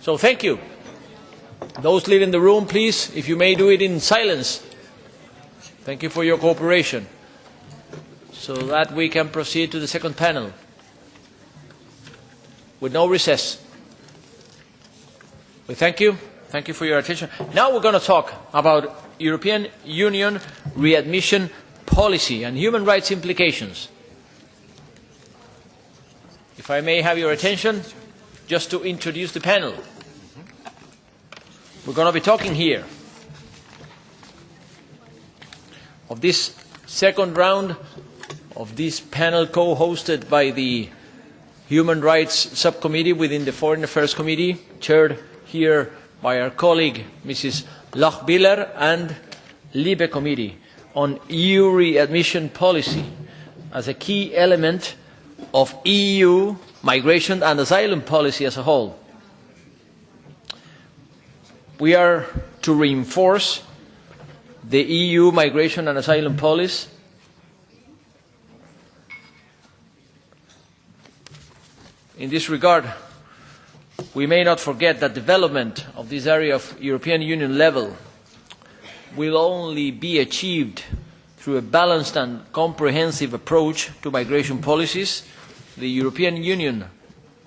So thank you. Those leaving the room, please, if you may do it in silence. Thank you for your cooperation, so that we can proceed to the second panel with no recess. We thank you. Thank you for your attention. Now we're going to talk about European Union readmission policy and human rights implications. If I may have your attention, just to introduce the panel. We're going to be talking here of this second round of this panel co-hosted by the Human Rights Subcommittee within the Foreign Affairs Committee, chaired here by our colleague Mrs. Lochbihler, and Libe Committee on EU readmission policy as a key element of EU migration and asylum policy as a whole. We are to reinforce the EU migration and asylum policy in this regard. We may not forget that development of this area of European Union level will only be achieved through a balanced and comprehensive approach to migration policies. The European Union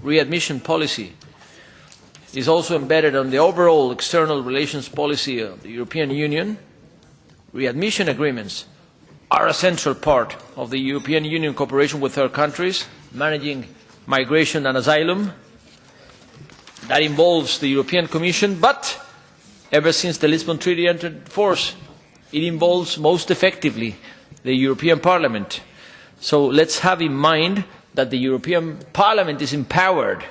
readmission policy is also embedded on the overall external relations policy of the European Union. Readmission agreements are a central part of the European Union cooperation with third countries, managing migration and asylum. That involves the European Commission, but ever since the Lisbon Treaty entered force, it involves most effectively the European Parliament. So let's have in mind that the European Parliament is empowered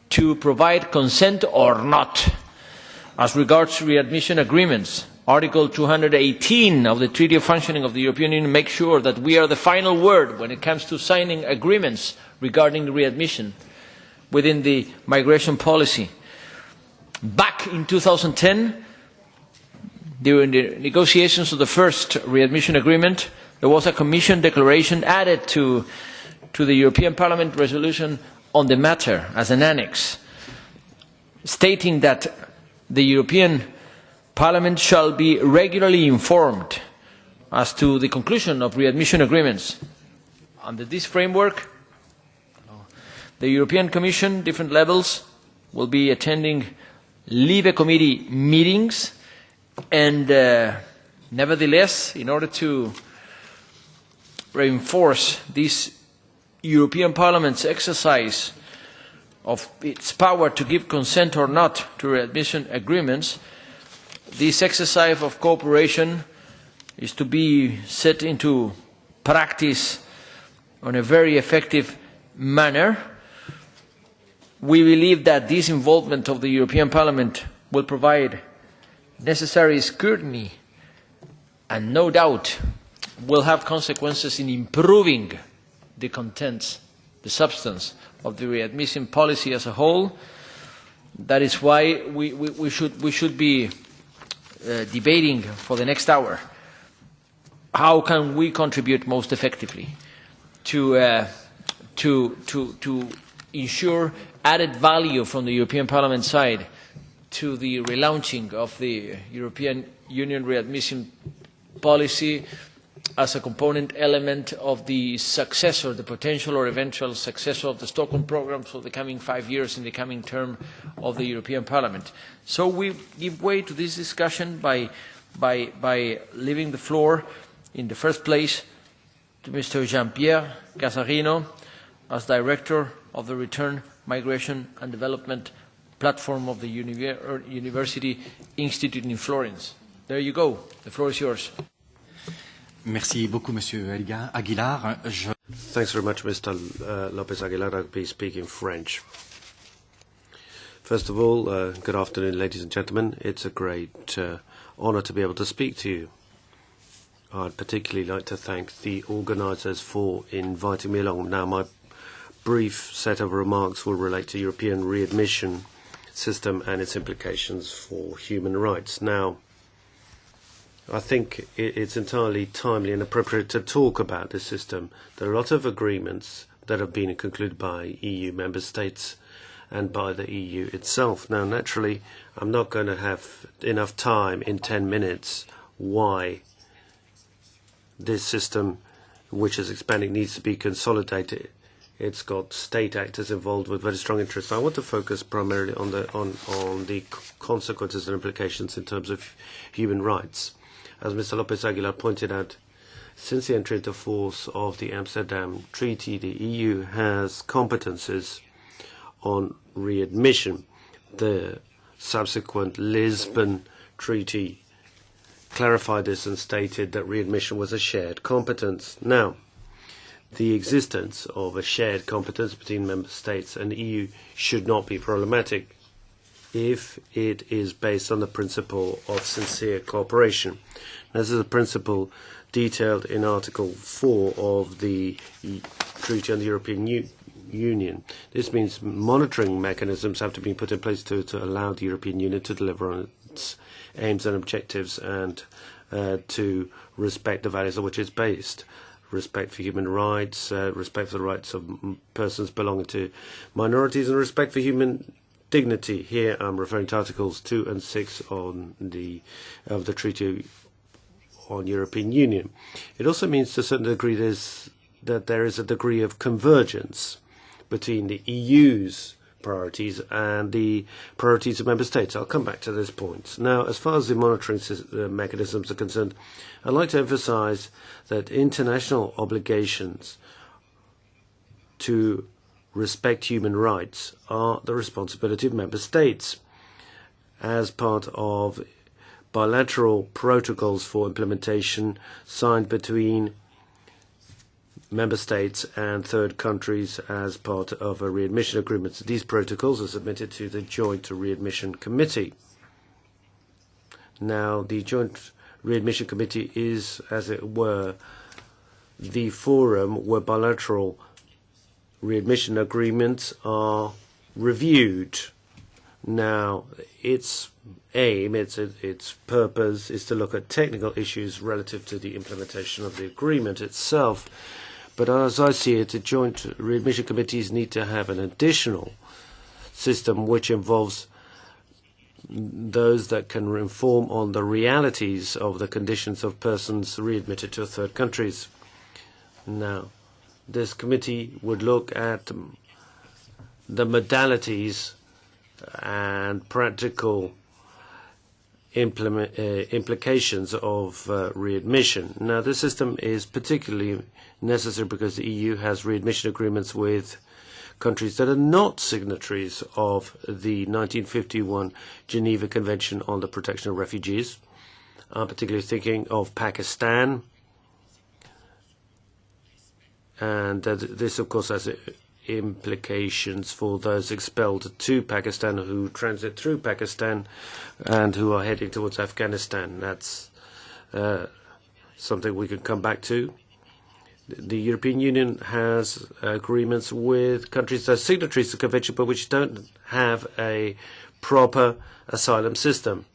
to provide consent or not as regards readmission agreements. Article 218 of the Treaty of Functioning of the European Union makes sure that we are the final word when it comes to signing agreements regarding readmission within the migration policy. Back in 2010, during the negotiations of the first readmission agreement, there was a Commission declaration added to the European Parliament resolution on the matter as an annex, stating that the European Parliament shall be regularly informed as to the conclusion of readmission agreements. Under this framework, the European Commission, different levels, will be attending Libe Committee meetings, and nevertheless, in order to reinforce this European Parliament's exercise of its power to give consent or not to readmission agreements, this exercise of cooperation is to be set into practice in a very effective manner. We believe that this involvement of the European Parliament will provide necessary scrutiny and no doubt will have consequences in improving the contents, the substance of the readmission policy as a whole. That is why we should be debating for the next hour how can we contribute most effectively to ensure added value from the European Parliament side to the relaunching of the European Union readmission policy as a component element of the successor, the potential or eventual successor of the Stockholm programme for the coming 5 years in the coming term of the European Parliament. So we give way to this discussion by leaving the floor in the first place to Mr. Jean-Pierre Cassarino as Director of the Return, Migration and Development Platform of the University Institute in Florence. There you go. The floor is yours. Merci beaucoup, Monsieur Aguilar. Thanks very much, Mr. Lopez Aguilar. I'll be speaking French. First of all, good afternoon, ladies and gentlemen. It's a great honour to be able to speak to you. I'd particularly like to thank the organisers for inviting me along. Now, my brief set of remarks will relate to European readmission system and its implications for human rights. Now, I think it's entirely timely and appropriate to talk about this system. There are a lot of agreements that have been concluded by EU member states and by the EU itself. Now, naturally, I'm not going to have enough time in 10 minutes why this system, which is expanding, needs to be consolidated. It's got state actors involved with very strong interests. I want to focus primarily on the consequences and implications in terms of human rights. As Mr. Lopez Aguilar pointed out, since the entry into force of the Amsterdam Treaty, the EU has competences on readmission. The subsequent Lisbon Treaty clarified this and stated that readmission was a shared competence. Now, the existence of a shared competence between member states and the EU should not be problematic if it is based on the principle of sincere cooperation. This is a principle detailed in Article 4 of the Treaty on the European Union. This means monitoring mechanisms have to be put in place to allow the European Union to deliver on its aims and objectives and to respect the values on which it's based. Respect for human rights, respect for the rights of persons belonging to minorities, and respect for human dignity. Here I'm referring to Articles 2 and 6 of the Treaty on European Union. It also means to a certain degree that there is a degree of convergence between the EU's priorities and the priorities of member states. I'll come back to this point. Now, as far as the monitoring mechanisms are concerned, I'd like to emphasize that international obligations to respect human rights are the responsibility of member states. As part of bilateral protocols for implementation signed between member states and third countries as part of a readmission agreement. These protocols are submitted to the Joint Readmission Committee. Now, the Joint Readmission Committee is, as it were, the forum where bilateral readmission agreements are reviewed. Now, its aim, its purpose is to look at technical issues relative to the implementation of the agreement itself. But as I see it, the joint readmission committees need to have an additional system which involves those that can inform on the realities of the conditions of persons readmitted to third countries. Now, this committee would look at the modalities and practical implications of readmission. Now, this system is particularly necessary because the EU has readmission agreements with countries that are not signatories of the 1951 Geneva Convention on the Protection of Refugees. I'm particularly thinking of Pakistan. And this, of course, has implications for those expelled to Pakistan who transit through Pakistan and who are heading towards Afghanistan. That's something we can come back to. The European Union has agreements with countries that are signatories to the convention but which don't have a proper asylum system.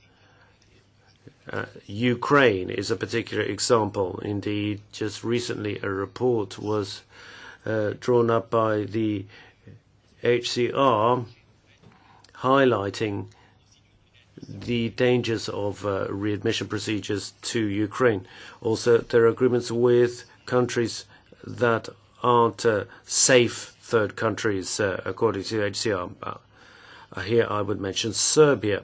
Ukraine is a particular example. Indeed, just recently a report was drawn up by the HCR highlighting the dangers of readmission procedures to Ukraine. Also, there are agreements with countries that aren't safe third countries, according to the HCR. Here I would mention Serbia.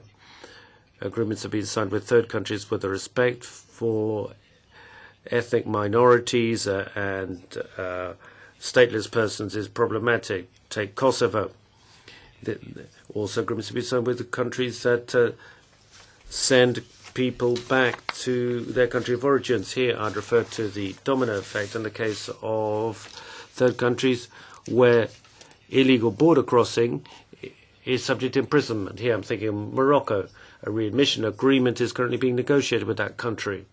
Agreements have been signed with third countries with the respect for ethnic minorities and stateless persons is problematic. Take Kosovo. Also, agreements have been signed with the countries that send people back to their country of origins. Here I'd refer to the domino effect in the case of third countries where illegal border crossing is subject to imprisonment. Here I'm thinking of Morocco. A readmission agreement is currently being negotiated with that country.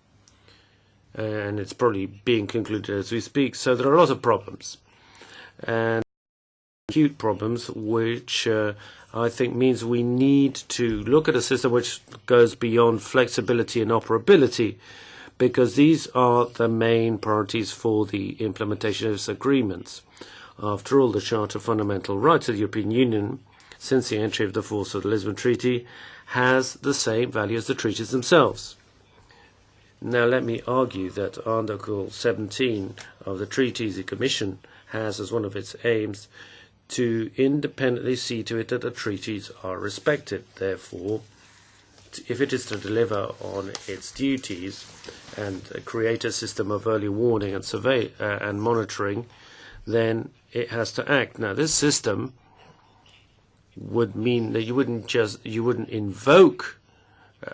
And it's probably being concluded as we speak. So there are a lot of problems. And acute problems, which I think means we need to look at a system which goes beyond flexibility and operability, because these are the main priorities for the implementation of this agreement. After all, the Charter of Fundamental Rights of the European Union, since the entry of the force of the Lisbon Treaty, has the same value as the treaties themselves. Now, let me argue that Article 17 of the treaties, the Commission has as one of its aims to independently see to it that the treaties are respected. Therefore, if it is to deliver on its duties and create a system of early warning and survey and monitoring, then it has to act. Now, this system would mean that you wouldn't invoke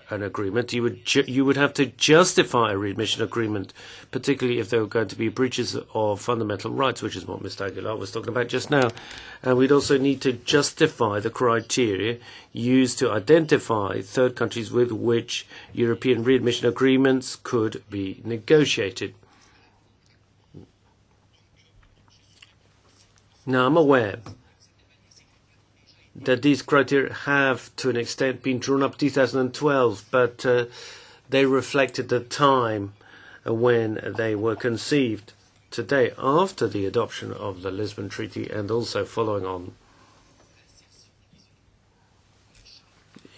an agreement. You would have to justify a readmission agreement, particularly if there were going to be breaches of fundamental rights, which is what Mr. Aguilar was talking about just now. And we'd also need to justify the criteria used to identify third countries with which European readmission agreements could be negotiated. Now, I'm aware that these criteria have, to an extent, been drawn up in 2012, but they reflected the time when they were conceived. Today, after the adoption of the Lisbon Treaty and also following on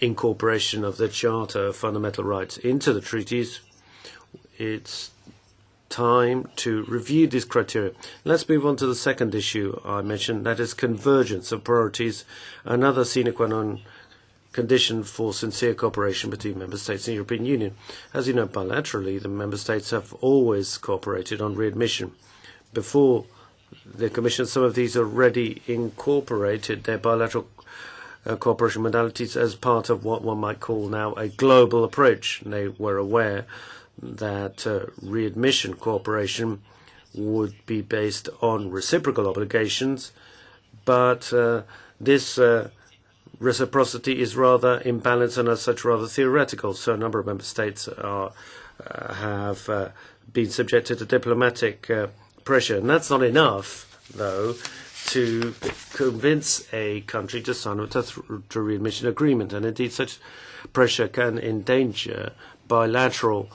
incorporation of the Charter of Fundamental Rights into the treaties, it's time to review these criteria. Let's move on to the second issue I mentioned, that is convergence of priorities, another sine qua non condition for sincere cooperation between Member States and the European Union. As you know, bilaterally, the Member States have always cooperated on readmission. Before the Commission, some of these already incorporated their bilateral cooperation modalities as part of what one might call now a global approach. And they were aware that readmission cooperation would be based on reciprocal obligations, but this reciprocity is rather imbalanced and as such rather theoretical. So a number of member states have been subjected to diplomatic pressure. And that's not enough, though, to convince a country to sign up to a readmission agreement. And indeed, such pressure can endanger bilateral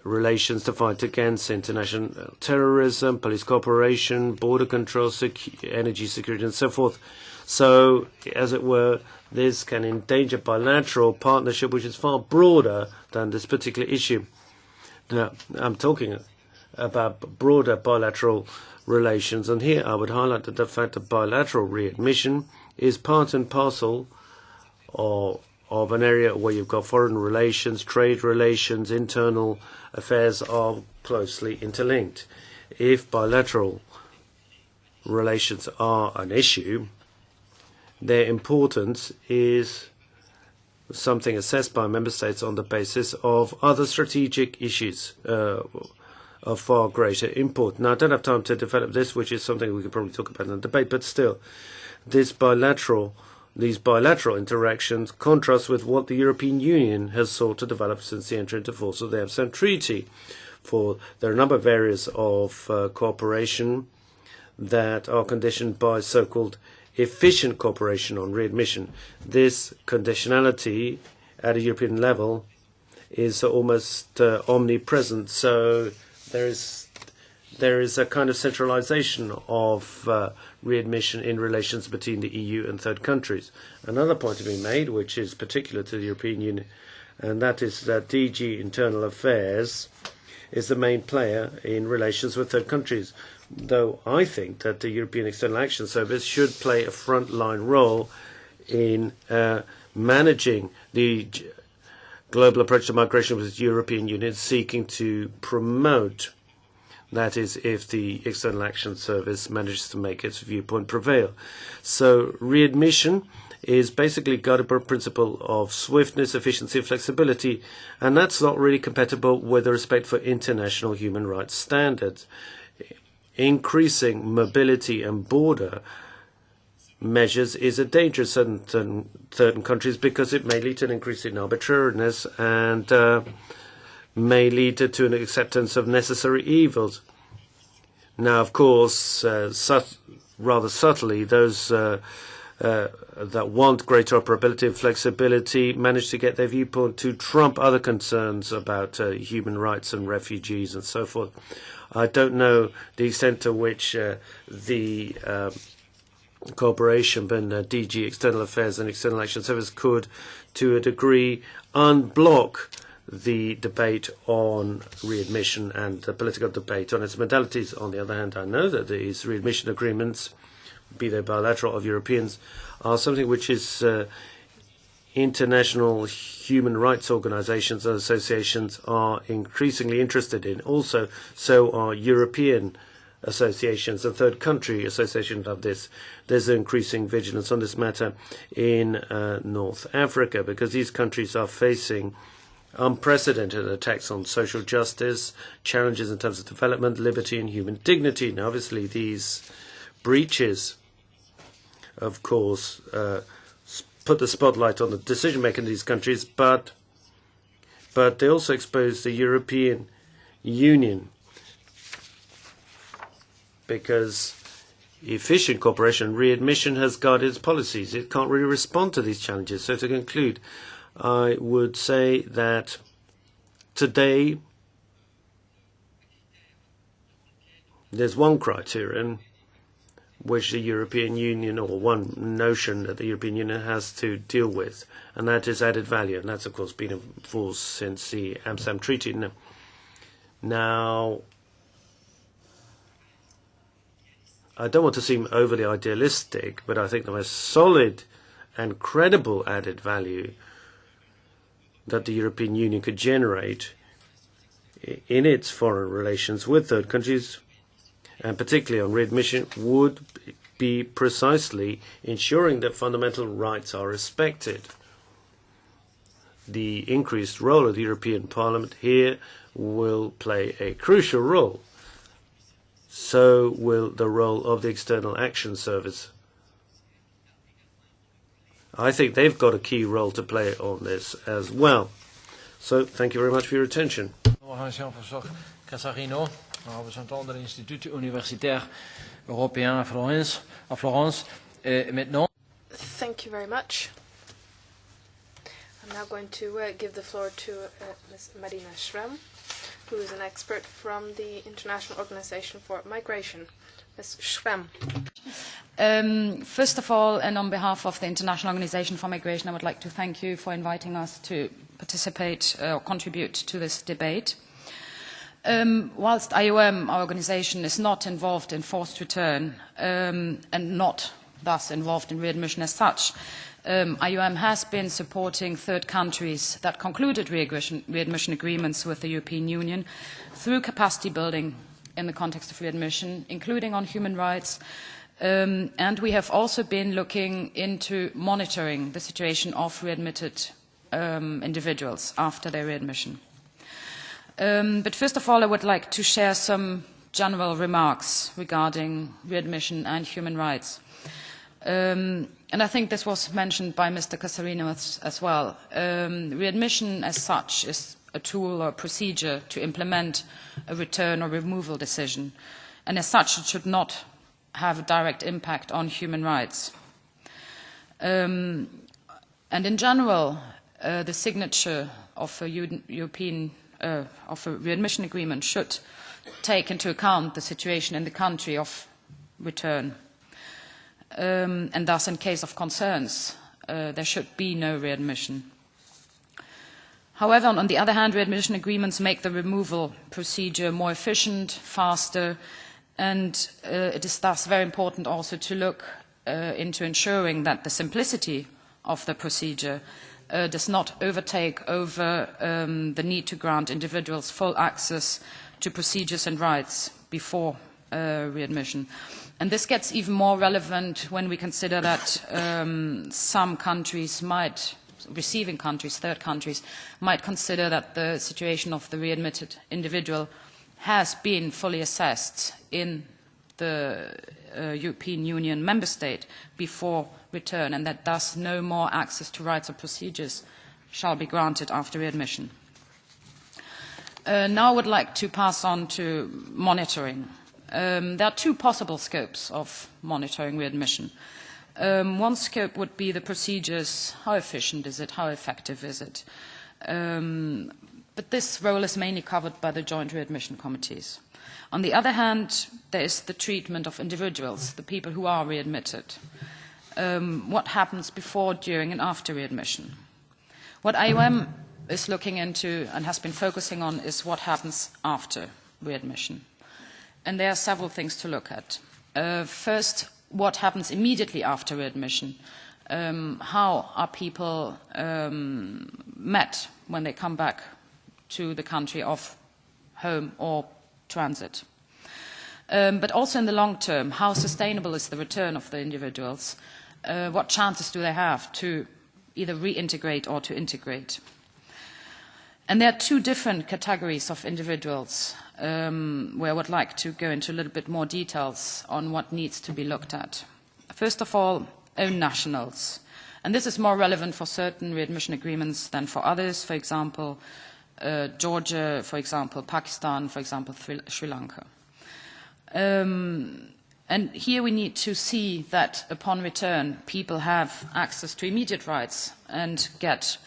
relations to fight against international terrorism, police cooperation, border control, energy security, and so forth. So, as it were, this can endanger bilateral partnership, which is far broader than this particular issue. Now, I'm talking about broader bilateral relations, and here I would highlight the fact that bilateral readmission is part and parcel of an area where you've got foreign relations, trade relations, internal affairs are closely interlinked. If bilateral relations are an issue, their importance is something assessed by member states on the basis of other strategic issues of far greater import. Now, I don't have time to develop this, which is something we could probably talk about in the debate, but still, these bilateral interactions contrast with what the European Union has sought to develop since the entry into force of the Amsterdam Treaty. There are a number of areas of cooperation that are conditioned by so-called efficient cooperation on readmission. This conditionality at a European level is almost omnipresent. So there is a kind of centralization of readmission in relations between the EU and third countries. Another point to be made, which is particular to the European Union, and that is that DG Internal Affairs is the main player in relations with third countries, though I think that the European External Action Service should play a front-line role in managing the global approach to migration with the European Union, seeking to promote, that is, if the External Action Service manages to make its viewpoint prevail. So readmission is basically guided by a principle of swiftness, efficiency, and flexibility, and that's not really compatible with the respect for international human rights standards. Increasing mobility and border measures is a danger in certain countries because it may lead to an increase in arbitrariness and may lead to an acceptance of necessary evils. Now, of course, rather subtly, those that want greater operability and flexibility manage to get their viewpoint to trump other concerns about human rights and refugees and so forth. I don't know the extent to which the cooperation between DG External Affairs and External Action Service could, to a degree, unblock the debate on readmission and the political debate on its modalities. On the other hand, I know that these readmission agreements, be they bilateral or Europeans, are something which is international human rights organizations and associations are increasingly interested in. Also, so are European associations and third country associations of this. There's an increasing vigilance on this matter in North Africa because these countries are facing unprecedented attacks on social justice, challenges in terms of development, liberty and human dignity. Now, obviously, these breaches, of course, put the spotlight on the decision-making in these countries, but they also expose the European Union because efficient cooperation and readmission has guided its policies. It can't really respond to these challenges. So to conclude, I would say that today there's one criterion which the European Union, or one notion that the European Union has to deal with, and that is added value. And that's, of course, been in force since the Amsterdam Treaty. Now, I don't want to seem overly idealistic, but I think the most solid and credible added value that the European Union could generate in its foreign relations with third countries, and particularly on readmission, would be precisely ensuring that fundamental rights are respected. The increased role of the European Parliament here will play a crucial role. So will the role of the External Action Service. I think they've got a key role to play on this as well. So thank you very much for your attention. Cassarino, représentant de l'Institut universitaire européen à Florence. Maintenant. Thank you very much. I'm now going to give the floor to Ms. Marina Schramm, who is an expert from the International Organization for Migration. Ms. Schramm. First of all, and on behalf of the International Organization for Migration, I would like to thank you for inviting us to participate or contribute to this debate. Whilst IOM, our organization, is not involved in forced return and not thus involved in readmission as such, IOM has been supporting third countries that concluded readmission agreements with the European Union through capacity building in the context of readmission, including on human rights. And we have also been looking into monitoring the situation of readmitted individuals after their readmission. But first of all, I would like to share some general remarks regarding readmission and human rights. And I think this was mentioned by Mr. Cassarino as well. Readmission as such is a tool or procedure to implement a return or removal decision. And as such, it should not have a direct impact on human rights. And in general, the signature of a European of a readmission agreement should take into account the situation in the country of return. And thus, in case of concerns, there should be no readmission. However, on the other hand, readmission agreements make the removal procedure more efficient, faster, and it is thus very important also to look into ensuring that the simplicity of the procedure does not overtake over the need to grant individuals full access to procedures and rights before readmission. And this gets even more relevant when we consider that some countries might, receiving countries, third countries, might consider that the situation of the readmitted individual has been fully assessed in the European Union member state before return, and that thus no more access to rights or procedures shall be granted after readmission. Now I would like to pass on to monitoring. There are two possible scopes of monitoring readmission. One scope would be the procedures. How efficient is it? How effective is it? But this role is mainly covered by the joint readmission committees. On the other hand, there is the treatment of individuals, the people who are readmitted. What happens before, during, and after readmission? What IOM is looking into and has been focusing on is what happens after readmission. And there are several things to look at. First, what happens immediately after readmission? How are people met when they come back to the country of home or transit? But also in the long term, how sustainable is the return of the individuals? What chances do they have to either reintegrate or to integrate? And there are two different categories of individuals where I would like to go into a little bit more details on what needs to be looked at. First of all, own nationals. And this is more relevant for certain readmission agreements than for others. For example, Georgia, for example, Pakistan, for example, Sri Lanka. And here we need to see that upon return, people have access to immediate rights and get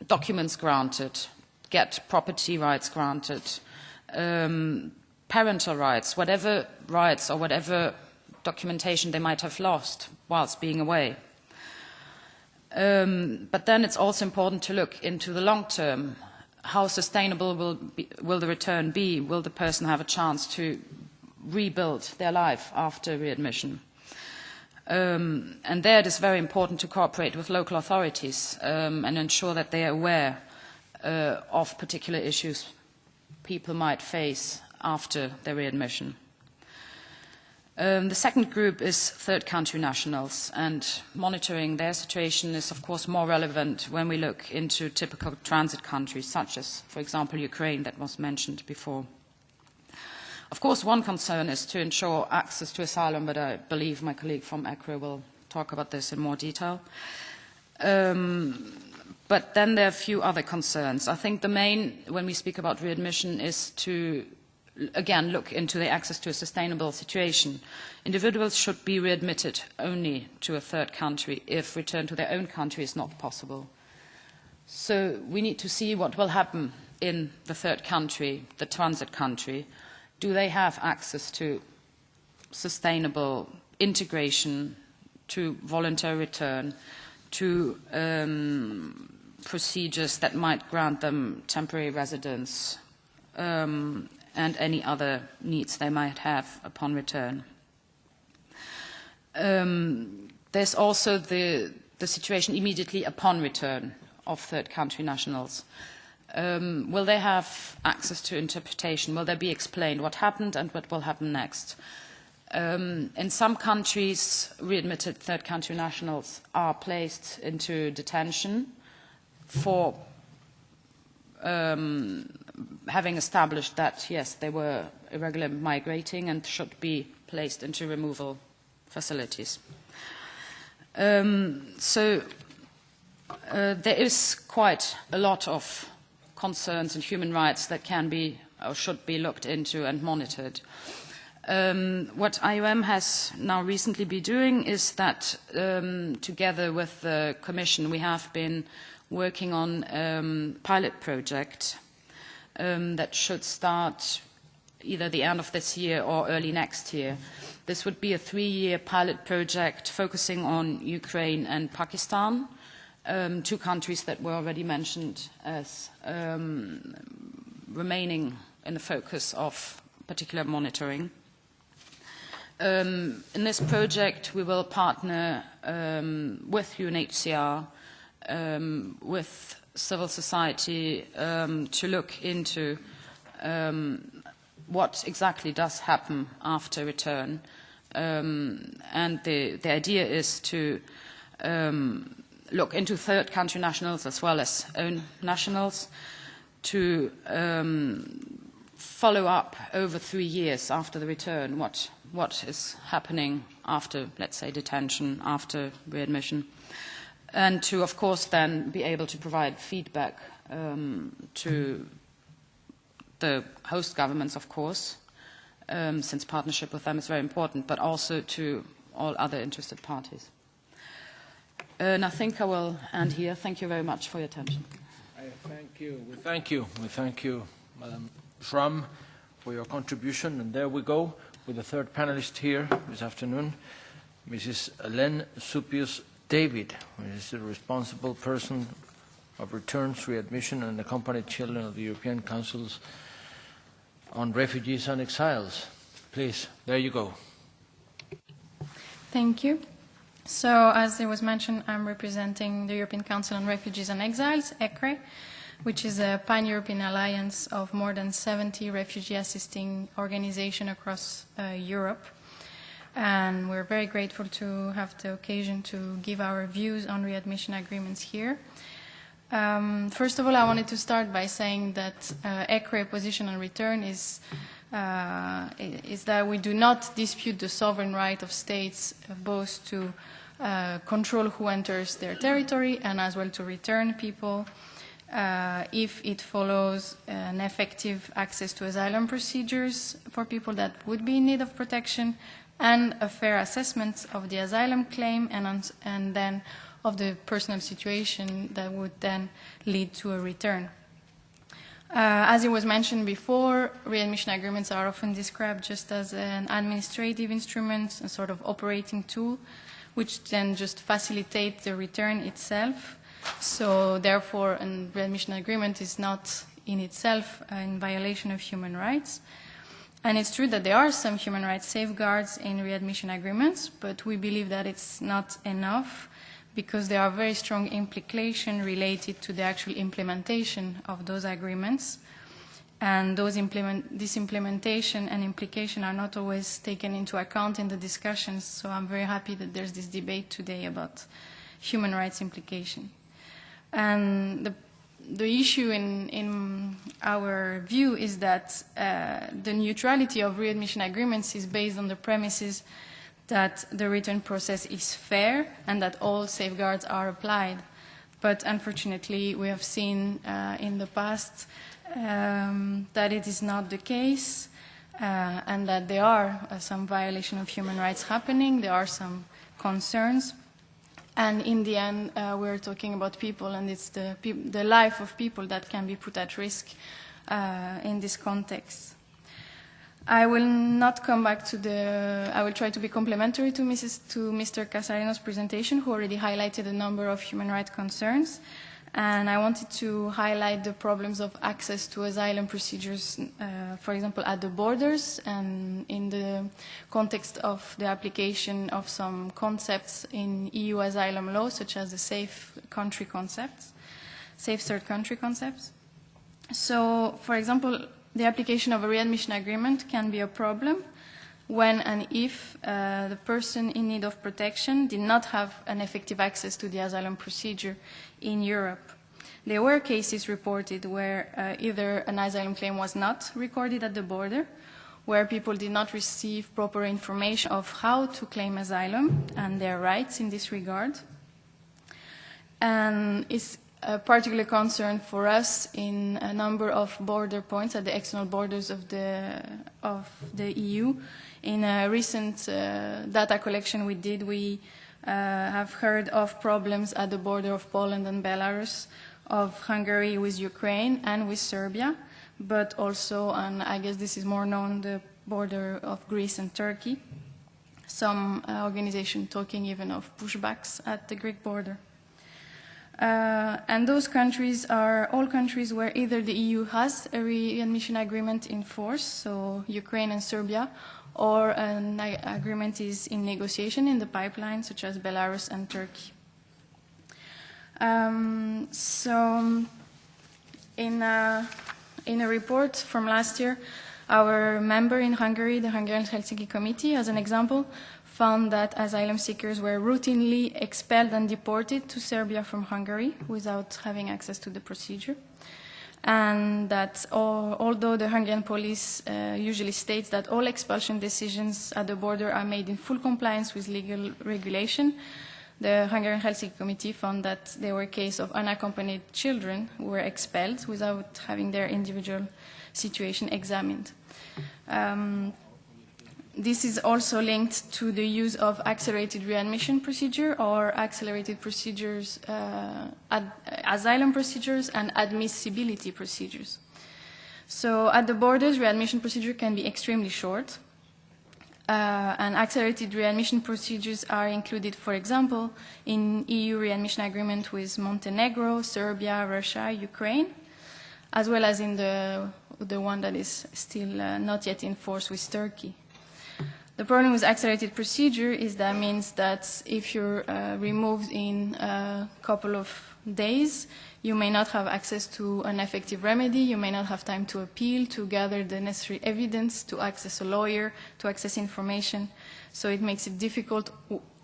documents granted, get property rights granted, parental rights, whatever rights or whatever documentation they might have lost whilst being away. But then it's also important to look into the long term. How sustainable will the return be? Will the person have a chance to rebuild their life after readmission? And there it is very important to cooperate with local authorities and ensure that they are aware of particular issues people might face after their readmission. The second group is third country nationals, and monitoring their situation is of course more relevant when we look into typical transit countries such as, for example, Ukraine that was mentioned before. Of course, one concern is to ensure access to asylum, but I believe my colleague from ECRA will talk about this in more detail. But then there are a few other concerns. I think the main, when we speak about readmission, is to, again, look into the access to a sustainable situation. Individuals should be readmitted only to a third country if return to their own country is not possible. So we need to see what will happen in the third country, the transit country. Do they have access to sustainable integration, to voluntary return, to procedures that might grant them temporary residence, and any other needs they might have upon return? There's also the situation immediately upon return of third country nationals. Will they have access to interpretation? Will they be explained what happened and what will happen next? In some countries, readmitted third country nationals are placed into detention for having established that, yes, they were irregular migrating and should be placed into removal facilities. So there is quite a lot of concerns and human rights that can be or should be looked into and monitored. What IOM has now recently been doing is that together with the Commission we have been working on a pilot project that should start either the end of this year or early next year. This would be a 3-year pilot project focusing on Ukraine and Pakistan, two countries that were already mentioned as remaining in the focus of particular monitoring. In this project, we will partner with UNHCR, with civil society, to look into what exactly does happen after return. And the idea is to look into third country nationals as well as own nationals, to follow up over 3 years after the return what is happening after, let's say, detention, after readmission, and to, of course, then be able to provide feedback to the host governments, of course, since partnership with them is very important, but also to all other interested parties. And I think I will end here. Thank you very much for your attention. Thank you. We thank you. We thank you, Madam Schramm, for your contribution. And there we go with the third panelist here this afternoon, Mrs. Hélène Soupios-David, who is the responsible person of returns, readmission, and accompanied children of the European Councils on Refugees and Exiles. Please, there you go. Thank you. So, as it was mentioned, I'm representing the European Council on Refugees and Exiles, ECRE, which is a pan-European alliance of more than 70 refugee-assisting organizations across Europe. And we're very grateful to have the occasion to give our views on readmission agreements here. First of all, I wanted to start by saying that ECRE position on return is that we do not dispute the sovereign right of states both to control who enters their territory and as well to return people if it follows an effective access to asylum procedures for people that would be in need of protection and a fair assessment of the asylum claim and then of the personal situation that would then lead to a return. As it was mentioned before, readmission agreements are often described just as an administrative instrument, a sort of operating tool, which then just facilitates the return itself. So therefore, a readmission agreement is not in itself in violation of human rights. And it's true that there are some human rights safeguards in readmission agreements, but we believe that it's not enough because there are very strong implications related to the actual implementation of those agreements. And this implementation and implication are not always taken into account in the discussions, so I'm very happy that there's this debate today about human rights implication. And the issue in our view is that the neutrality of readmission agreements is based on the premises that the return process is fair and that all safeguards are applied. But unfortunately, we have seen in the past that it is not the case and that there are some violation of human rights happening, there are some concerns. And in the end, we're talking about people, and it's the life of people that can be put at risk in this context. I will not come back to I will try to be complementary to Mr. Cassarino's presentation, who already highlighted a number of human rights concerns. And I wanted to highlight the problems of access to asylum procedures, for example, at the borders and in the context of the application of some concepts in EU asylum law, such as the safe third country concepts. So, for example, the application of a readmission agreement can be a problem when and if the person in need of protection did not have an effective access to the asylum procedure in Europe. There were cases reported where either an asylum claim was not recorded at the border, where people did not receive proper information of how to claim asylum and their rights in this regard. And it's a particular concern for us in a number of border points at the external borders of the EU. In a recent data collection we did, we have heard of problems at the border of Poland and Belarus, of Hungary with Ukraine and with Serbia, but also, and I guess this is more known, the border of Greece and Turkey. Some organization talking even of pushbacks at the Greek border. And those countries are all countries where either the EU has a readmission agreement in force, so Ukraine and Serbia, or an agreement is in negotiation in the pipeline, such as Belarus and Turkey. So in a report from last year, our member in Hungary, the Hungarian Helsinki Committee, as an example, found that asylum seekers were routinely expelled and deported to Serbia from Hungary without having access to the procedure. And that although the Hungarian police usually states that all expulsion decisions at the border are made in full compliance with legal regulation, the Hungarian Helsinki Committee found that there were cases of unaccompanied children who were expelled without having their individual situation examined. This is also linked to the use of accelerated readmission procedure or accelerated procedures, asylum procedures and admissibility procedures. So at the borders, readmission procedure can be extremely short. And accelerated readmission procedures are included, for example, in EU readmission agreement with Montenegro, Serbia, Russia, Ukraine, as well as in the one that is still not yet in force with Turkey. The problem with accelerated procedure is that means that if you're removed in a couple of days, you may not have access to an effective remedy, you may not have time to appeal, to gather the necessary evidence, to access a lawyer, to access information. So it makes it difficult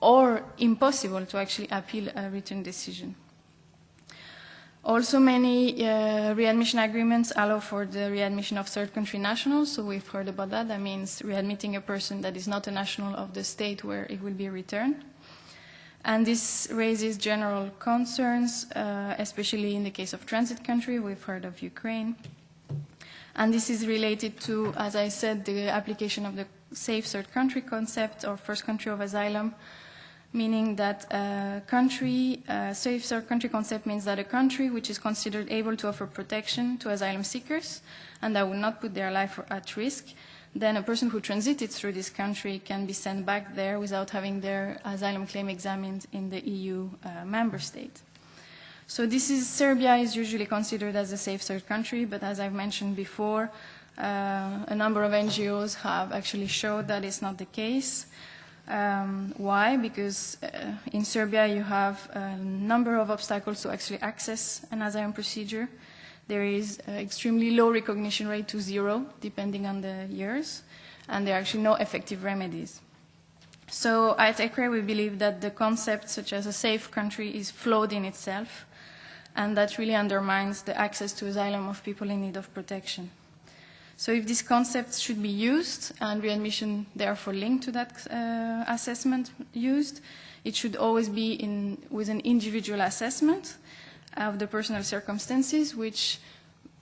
or impossible to actually appeal a written decision. Also, many readmission agreements allow for the readmission of third country nationals, so we've heard about that. That means readmitting a person that is not a national of the state where it will be returned. And this raises general concerns, especially in the case of transit country. We've heard of Ukraine. And this is related to, as I said, the application of the safe third country concept or first country of asylum, meaning that safe third country concept means that a country which is considered able to offer protection to asylum seekers and that will not put their life at risk, then a person who transited through this country can be sent back there without having their asylum claim examined in the EU member state. So Serbia is usually considered as a safe third country, but as I've mentioned before, a number of NGOs have actually showed that it's not the case. Why? Because in Serbia you have a number of obstacles to actually access an asylum procedure. There is an extremely low recognition rate to 0, depending on the years, and there are actually no effective remedies. So at ECRE we believe that the concept such as a safe country is flawed in itself, and that really undermines the access to asylum of people in need of protection. So if this concept should be used, and readmission therefore linked to that assessment used, it should always be with an individual assessment of the personal circumstances, which,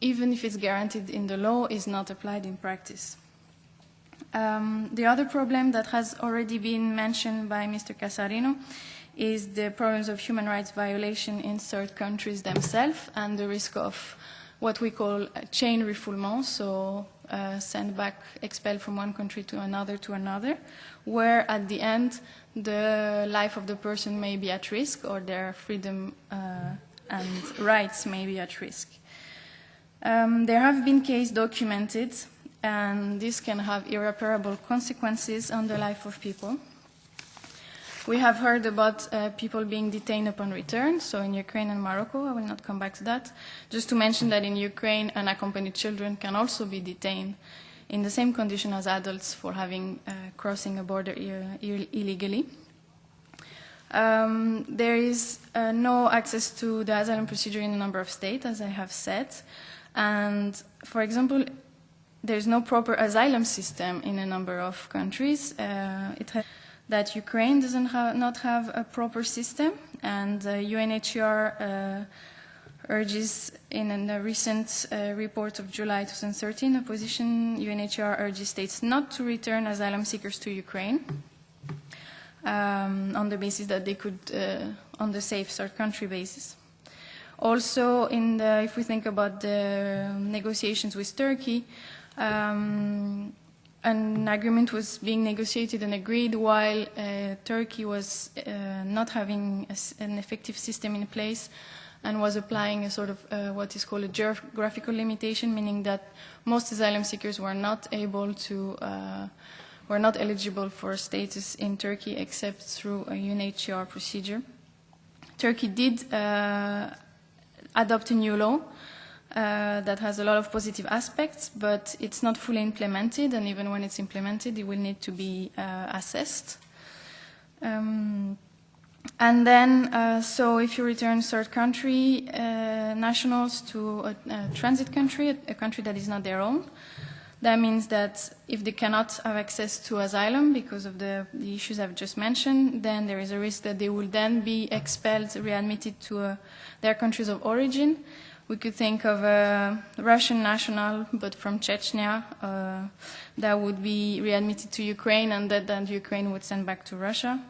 even if it's guaranteed in the law, is not applied in practice. The other problem that has already been mentioned by Mr. Cassarino is the problems of human rights violation in third countries themselves and the risk of what we call chain refoulement, so send back, expelled from one country to another, where at the end the life of the person may be at risk or their freedom and rights may be at risk. There have been cases documented, and this can have irreparable consequences on the life of people. We have heard about people being detained upon return, so in Ukraine and Morocco. I will not come back to that. Just to mention that in Ukraine, unaccompanied children can also be detained in the same condition as adults for having crossing a border illegally. There is no access to the asylum procedure in a number of states, as I have said. And, for example, there is no proper asylum system in a number of countries. That Ukraine does not have a proper system, and UNHCR urges in a recent report of July 2013, a position UNHCR urges states not to return asylum seekers to Ukraine on the basis that they could, on the safe third country basis. Also, if we think about the negotiations with Turkey, an agreement was being negotiated and agreed while Turkey was not having an effective system in place and was applying a sort of what is called a geographical limitation, meaning that most asylum seekers were not eligible for status in Turkey except through a UNHCR procedure. Turkey did adopt a new law that has a lot of positive aspects, but it's not fully implemented, and even when it's implemented, it will need to be assessed. And then, so if you return third country nationals to a transit country, a country that is not their own, that means that if they cannot have access to asylum because of the issues I've just mentioned, then there is a risk that they will then be expelled, readmitted to their countries of origin. We could think of a Russian national, but from Chechnya, that would be readmitted to Ukraine, and that then Ukraine would send back to Russia.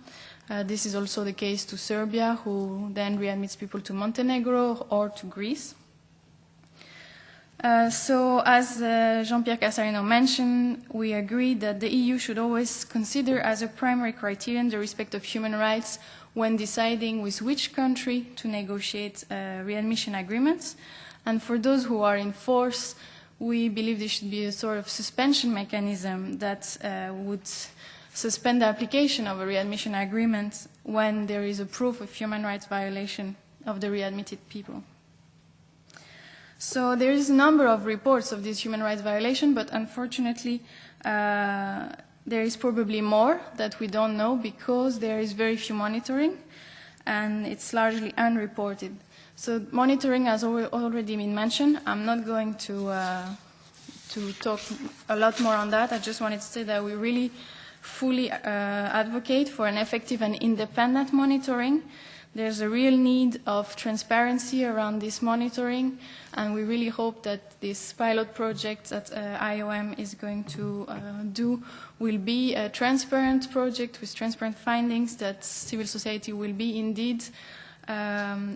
This is also the case to Serbia, who then readmits people to Montenegro or to Greece. So, as Jean-Pierre Cassarino mentioned, we agree that the EU should always consider as a primary criterion the respect of human rights when deciding with which country to negotiate readmission agreements. And for those who are in force, we believe there should be a sort of suspension mechanism that would suspend the application of a readmission agreement when there is a proof of human rights violation of the readmitted people. So there is a number of reports of this human rights violation, but unfortunately there is probably more that we don't know because there is very few monitoring and it's largely unreported. So monitoring has already been mentioned. I'm not going to talk a lot more on that. I just wanted to say that we really fully advocate for an effective and independent monitoring. There's a real need of transparency around this monitoring, and we really hope that this pilot project that IOM is going to do will be a transparent project with transparent findings, that civil society will be indeed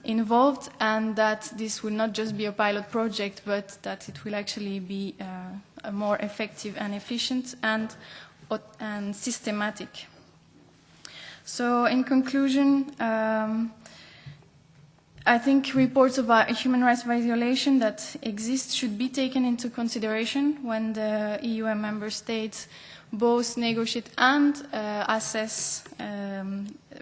involved, and that this will not just be a pilot project, but that it will actually be a more effective and efficient and systematic. So in conclusion, I think reports of human rights violation that exist should be taken into consideration when the EU and member states both negotiate and assess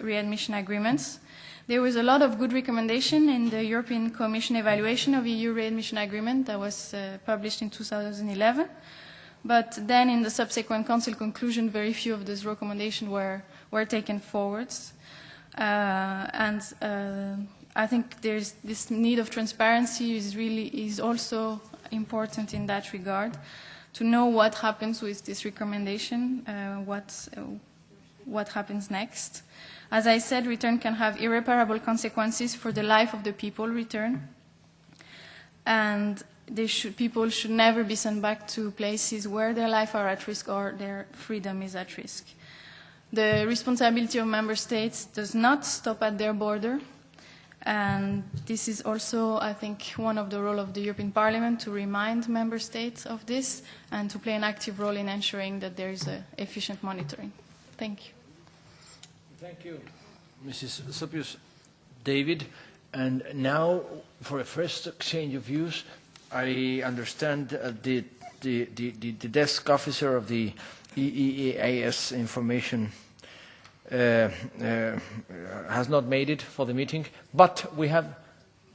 readmission agreements. There was a lot of good recommendation in the European Commission evaluation of EU readmission agreement that was published in 2011. But then in the subsequent Council conclusion, very few of those recommendations were taken forwards. I think there's this need of transparency is also important in that regard, to know what happens with this recommendation, what happens next. As I said, return can have irreparable consequences for the life of the people returned, and people should never be sent back to places where their life are at risk or their freedom is at risk. The responsibility of member states does not stop at their border, and this is also, I think, one of the roles of the European Parliament, to remind member states of this and to play an active role in ensuring that there is efficient monitoring. Thank you. Thank you, Mrs. Soupios-David. And now, for a first exchange of views, I understand the desk officer of the EEAS information has not made it for the meeting, but we have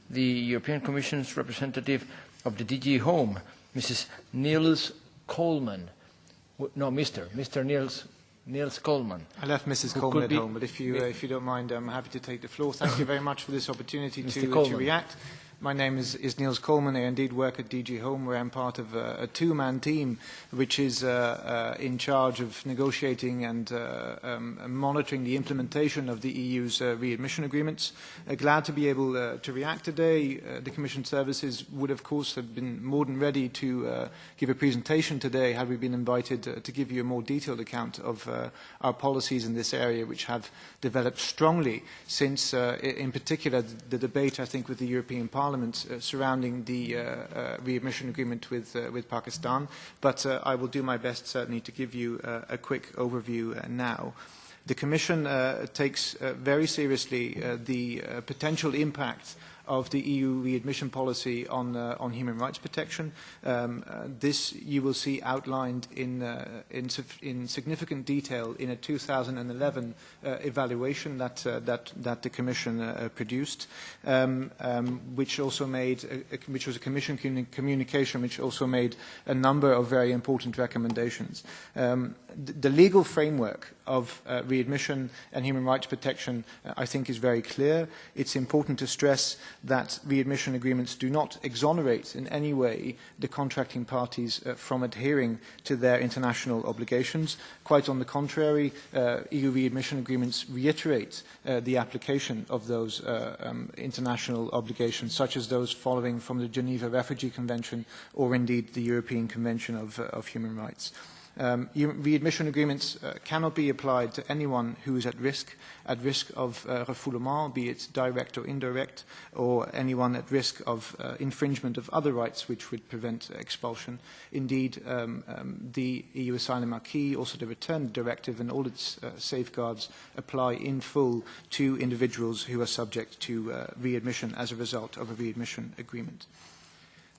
the European Commission's representative of the DG Home, Mrs. Niels Coleman. No, Mr. Niels Coleman. I left Mrs. Coleman at home, but if you don't mind, I'm happy to take the floor. Thank you very much for this opportunity to react. My name is Niels Coleman. I indeed work at DG Home, where I'm part of a two-man team which is in charge of negotiating and monitoring the implementation of the EU's readmission agreements. Glad to be able to react today. The Commission services would, of course, have been more than ready to give a presentation today had we been invited to give you a more detailed account of our policies in this area, which have developed strongly since, in particular, the debate, I think, with the European Parliament surrounding the readmission agreement with Pakistan. But I will do my best, certainly, to give you a quick overview now. The Commission takes very seriously the potential impact of the EU readmission policy on human rights protection. This you will see outlined in significant detail in a 2011 evaluation that the Commission produced, which was a Commission communication which also made a number of very important recommendations. The legal framework of readmission and human rights protection, I think, is very clear. It's important to stress that readmission agreements do not exonerate in any way the contracting parties from adhering to their international obligations. Quite on the contrary, EU readmission agreements reiterate the application of those international obligations, such as those following from the Geneva Refugee Convention or indeed the European Convention of Human Rights. Readmission agreements cannot be applied to anyone who is at risk of refoulement, be it direct or indirect, or anyone at risk of infringement of other rights which would prevent expulsion. Indeed, the EU Asylum Acquis, also the Return Directive and all its safeguards apply in full to individuals who are subject to readmission as a result of a readmission agreement.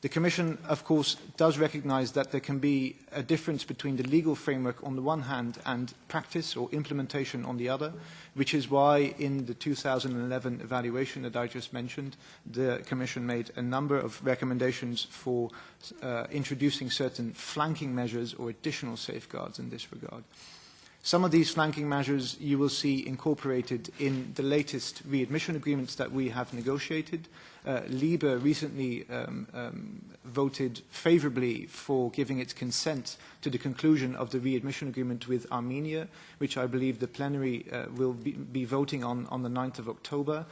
The Commission, of course, does recognise that there can be a difference between the legal framework on the one hand and practice or implementation on the other, which is why in the 2011 evaluation that I just mentioned, the Commission made a number of recommendations for introducing certain flanking measures or additional safeguards in this regard. Some of these flanking measures you will see incorporated in the latest readmission agreements that we have negotiated. LIBE recently voted favourably for giving its consent to the conclusion of the readmission agreement with Armenia, which I believe the plenary will be voting on the 9th of October.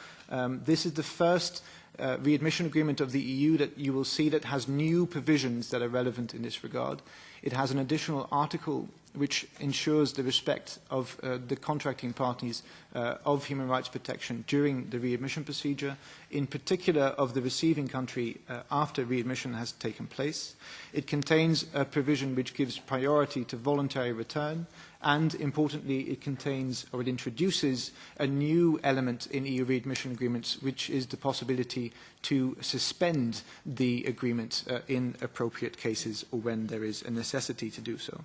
This is the first readmission agreement of the EU that you will see that has new provisions that are relevant in this regard. It has an additional article which ensures the respect of the contracting parties of human rights protection during the readmission procedure, in particular of the receiving country after readmission has taken place. It contains a provision which gives priority to voluntary return, and importantly it contains, or it introduces, a new element in EU readmission agreements, which is the possibility to suspend the agreement in appropriate cases or when there is a necessity to do so.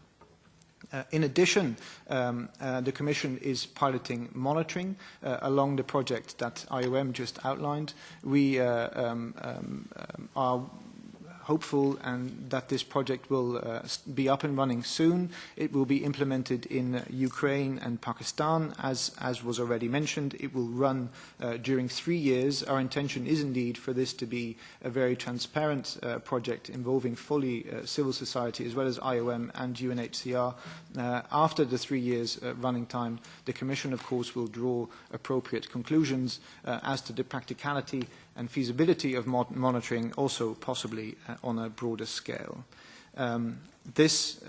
In addition, the Commission is piloting monitoring along the project that IOM just outlined. We are hopeful and that this project will be up and running soon. It will be implemented in Ukraine and Pakistan, as was already mentioned. It will run during 3 years. Our intention is indeed for this to be a very transparent project involving fully civil society as well as IOM and UNHCR. After the 3 years running time, the Commission, of course, will draw appropriate conclusions as to the practicality and feasibility of monitoring, also possibly on a broader scale. This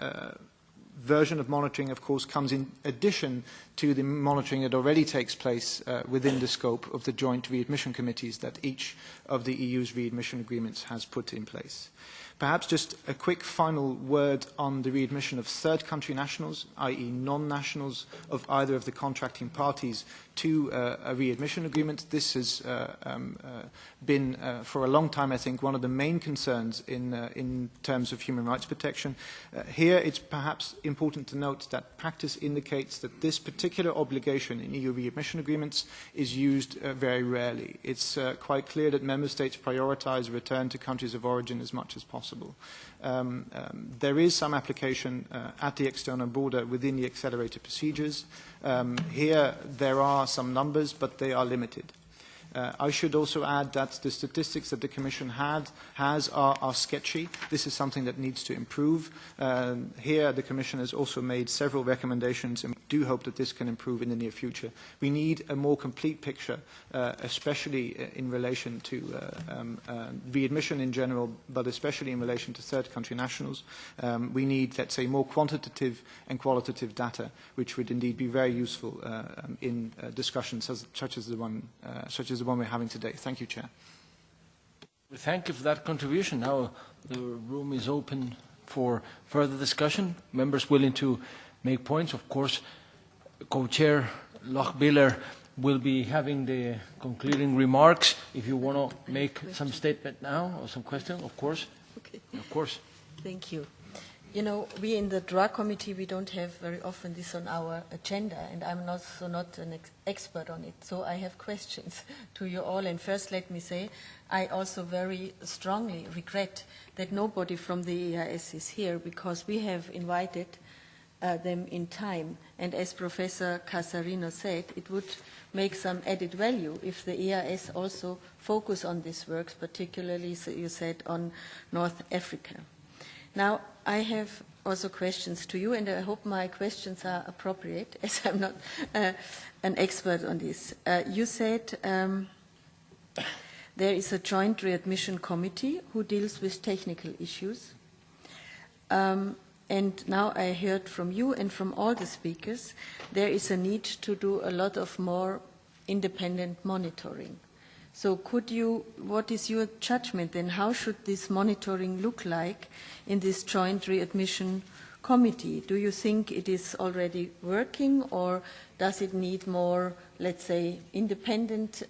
version of monitoring, of course, comes in addition to the monitoring that already takes place within the scope of the joint readmission committees that each of the EU's readmission agreements has put in place. Perhaps just a quick final word on the readmission of third country nationals, i.e. non-nationals of either of the contracting parties to a readmission agreement. This has been for a long time, I think, one of the main concerns in terms of human rights protection. Here it's perhaps important to note that practice indicates that this particular obligation in EU readmission agreements is used very rarely. It's quite clear that member states prioritize return to countries of origin as much as possible. There is some application at the external border within the accelerated procedures. Here there are some numbers, but they are limited. I should also add that the statistics that the Commission has are sketchy. This is something that needs to improve. Here the Commission has also made several recommendations, and we do hope that this can improve in the near future. We need a more complete picture, especially in relation to readmission in general, but especially in relation to third country nationals. We need, let's say, more quantitative and qualitative data, which would indeed be very useful in discussions such as the one we're having today. Thank you, Chair. Thank you for that contribution. Now the room is open for further discussion. Members willing to make points. Of course, Co-Chair Lochbihler will be having the concluding remarks. If you want to make some statement now or some question, of course. Okay. Of course. Thank you. You know, we in the DRA committee, we don't have very often this on our agenda, and I'm also not an expert on it. So I have questions to you all. And first, let me say, I also very strongly regret that nobody from the EIS is here, because we have invited them in time. And as Professor Cassarino said, it would make some added value if the EIS also focus on this work, particularly, so you said, on North Africa. Now, I have also questions to you, and I hope my questions are appropriate, as I'm not an expert on this. You said there is a joint readmission committee who deals with technical issues. and now I heard from you and from all the speakers, there is a need to do a lot of more independent monitoring. So what is your judgment then? How should this monitoring look like in this joint readmission committee? Do you think it is already working, or does it need more, let's say, independent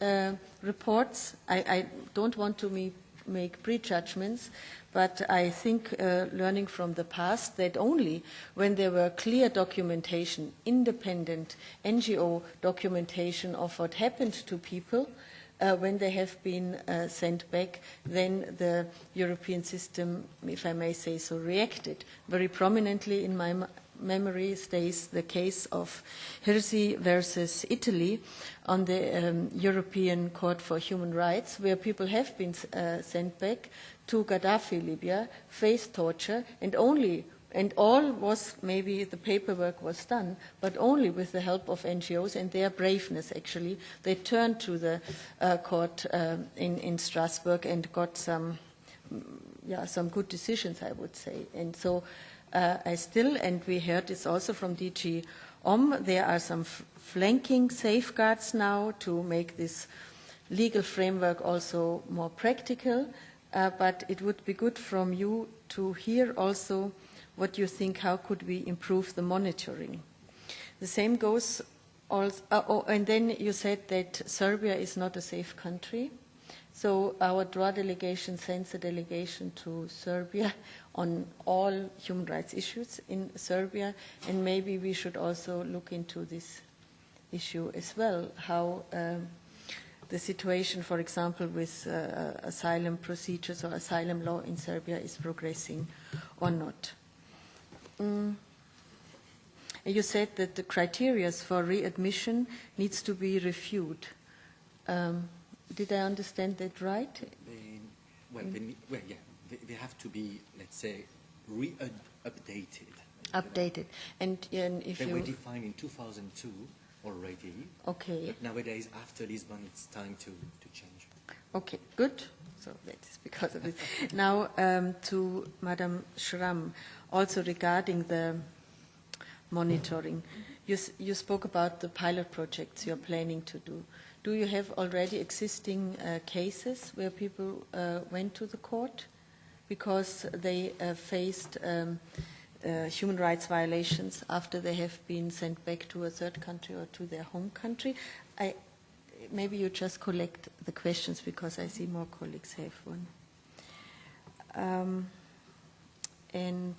reports? I don't want to make prejudgments, but I think learning from the past that only when there were clear documentation, independent NGO documentation of what happened to people, when they have been sent back, then the European system, if I may say so, reacted. Very prominently in my memory stays the case of Hirsi versus Italy on the European Court for Human Rights, where people have been sent back to Gaddafi Libya, faced torture, and all was, maybe the paperwork was done, but only with the help of NGOs and their braveness, actually. They turned to the court in Strasbourg and got some good decisions, I would say. And so and we heard this also from DG there are some flanking safeguards now to make this legal framework also more practical, but it would be good from you to hear also what you think, how could we improve the monitoring. The same goes also, and then you said that Serbia is not a safe country. So our DROA delegation sends a delegation to Serbia on all human rights issues in Serbia, and maybe we should also look into this issue as well, how the situation, for example, with asylum procedures or asylum law in Serbia is progressing or not. You said that the criteria for readmission needs to be reviewed. Did I understand that right? They have to be, let's say, updated. Updated. And if they were defined in 2002 already. Okay. But nowadays, after Lisbon, it's time to change. Okay, good. So that is because of it. Now to Madam Schramm, also regarding the monitoring. You spoke about the pilot projects you're planning to do. Do you have already existing cases where people went to the court because they faced human rights violations after they have been sent back to a third country or to their home country? Maybe you just collect the questions because I see more colleagues have one. And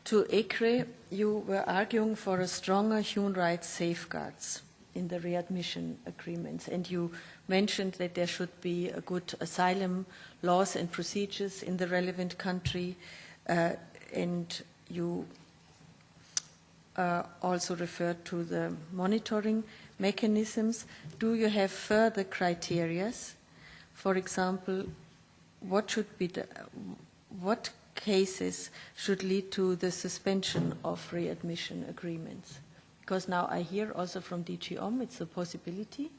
to ECRE, you were arguing for a stronger human rights safeguards in the readmission agreements, and you mentioned that there should be a good asylum laws and procedures in the relevant country, and you also referred to the monitoring mechanisms. Do you have further criteria? For example, what cases should lead to the suspension of readmission agreements? Because now I hear also from DG it's a possibility,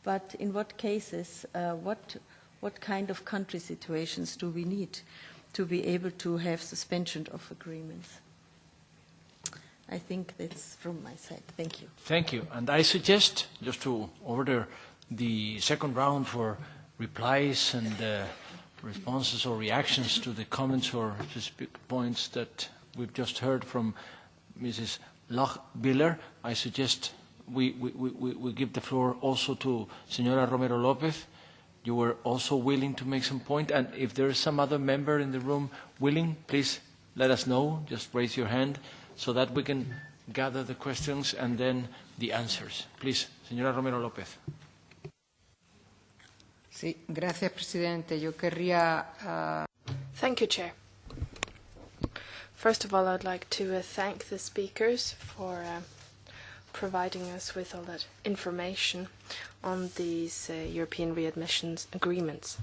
but in what cases, what kind of country situations do we need to be able to have suspension of agreements? I think that's from my side. Thank you. Thank you. And I suggest, just to order the second round for replies and responses or reactions to the comments or specific points that we've just heard from Mrs. Lochbihler, I suggest we give the floor also to Senora Romero Lopez. You were also willing to make some point, and if there is some other member in the room willing, please let us know. Just raise your hand so that we can gather the questions and then the answers. Please, Senora Romero Lopez. Sí, gracias, presidente. Yo querría. Thank you, Chair. First of all, I'd like to thank the speakers for providing us with all that information on these European readmissions agreements.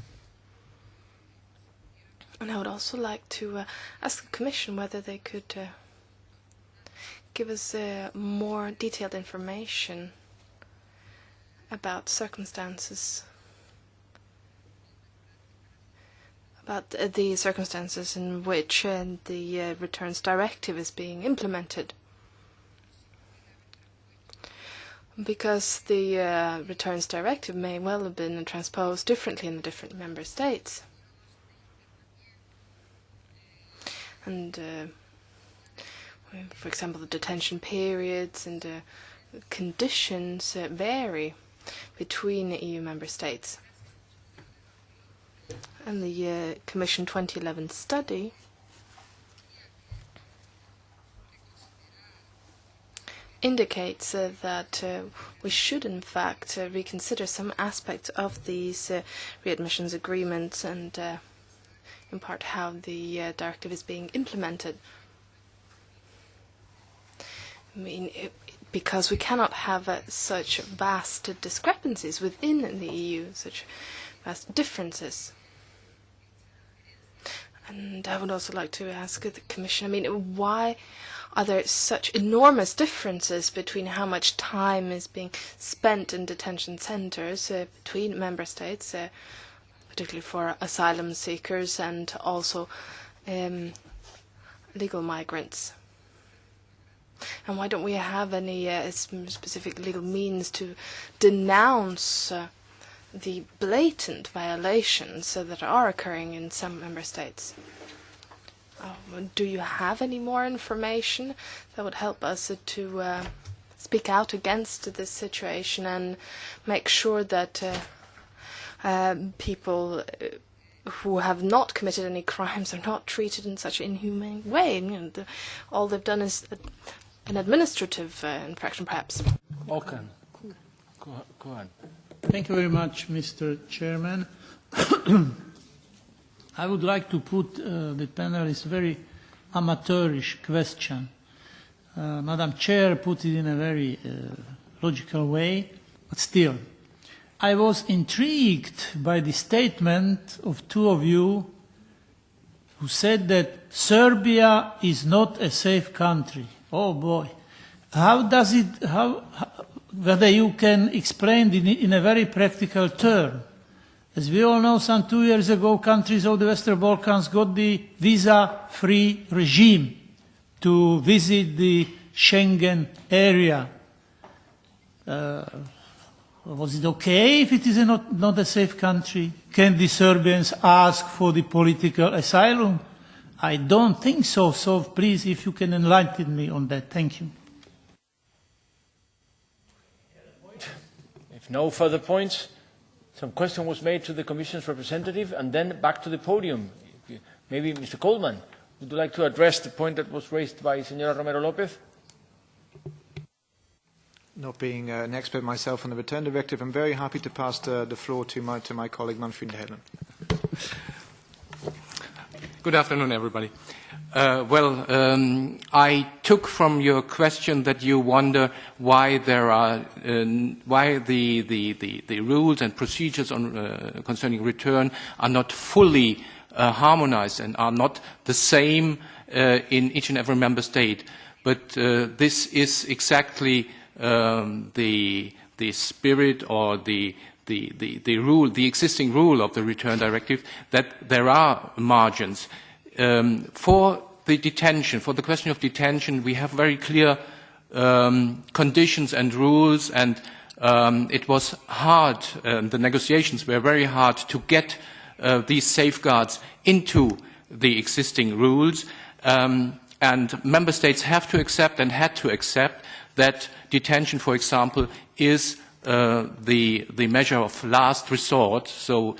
And I would also like to ask the Commission whether they could give us more detailed information about circumstances about the circumstances in which the Returns Directive is being implemented. Because the Returns Directive may well have been transposed differently in the different member states. And, for example, the detention periods and conditions vary between EU member states. And the Commission 2011 study indicates that we should, in fact, reconsider some aspects of these readmissions agreements and, in part, how the directive is being implemented. I mean, because we cannot have such vast discrepancies within the EU, such vast differences. And I would also like to ask the Commission, I mean, why are there such enormous differences between how much time is being spent in detention centres between member states, particularly for asylum seekers and also legal migrants? And why don't we have any specific legal means to denounce the blatant violations that are occurring in some member states? Do you have any more information that would help us to speak out against this situation and make sure that people who have not committed any crimes are not treated in such an inhumane way? You know, all they've done is an administrative infraction, perhaps. Okay. Go on. Thank you very much, Mr. Chairman. I would like to put the panelists a very amateurish question. Madam Chair put it in a very logical way, but still. I was intrigued by the statement of two of you who said that Serbia is not a safe country. Oh boy. How does it, whether you can explain it in a very practical term? As we all know, some 2 years ago, countries of the Western Balkans got the visa-free regime to visit the Schengen area. Was it okay if it is not a safe country? Can the Serbians ask for the political asylum? I don't think so. So please, if you can enlighten me on that. Thank you. If no further points, some question was made to the Commission's representative and then back to the podium. Maybe Mr. Coleman, would you like to address the point that was raised by Senora Romero Lopez? Not being an expert myself on the return directive, I'm very happy to pass the floor to my colleague Manfred Hélène. Good afternoon, everybody. I took from your question that you wonder why there are why the rules and procedures on concerning return are not fully harmonized and are not the same in each and every member state. But this is exactly the spirit or the rule, the existing rule of the return directive, that there are margins. For the detention, for the question of detention, we have very clear conditions and rules, and it was hard, the negotiations were very hard to get these safeguards into the existing rules, and member states have to accept and had to accept that detention, for example, is the measure of last resort. So,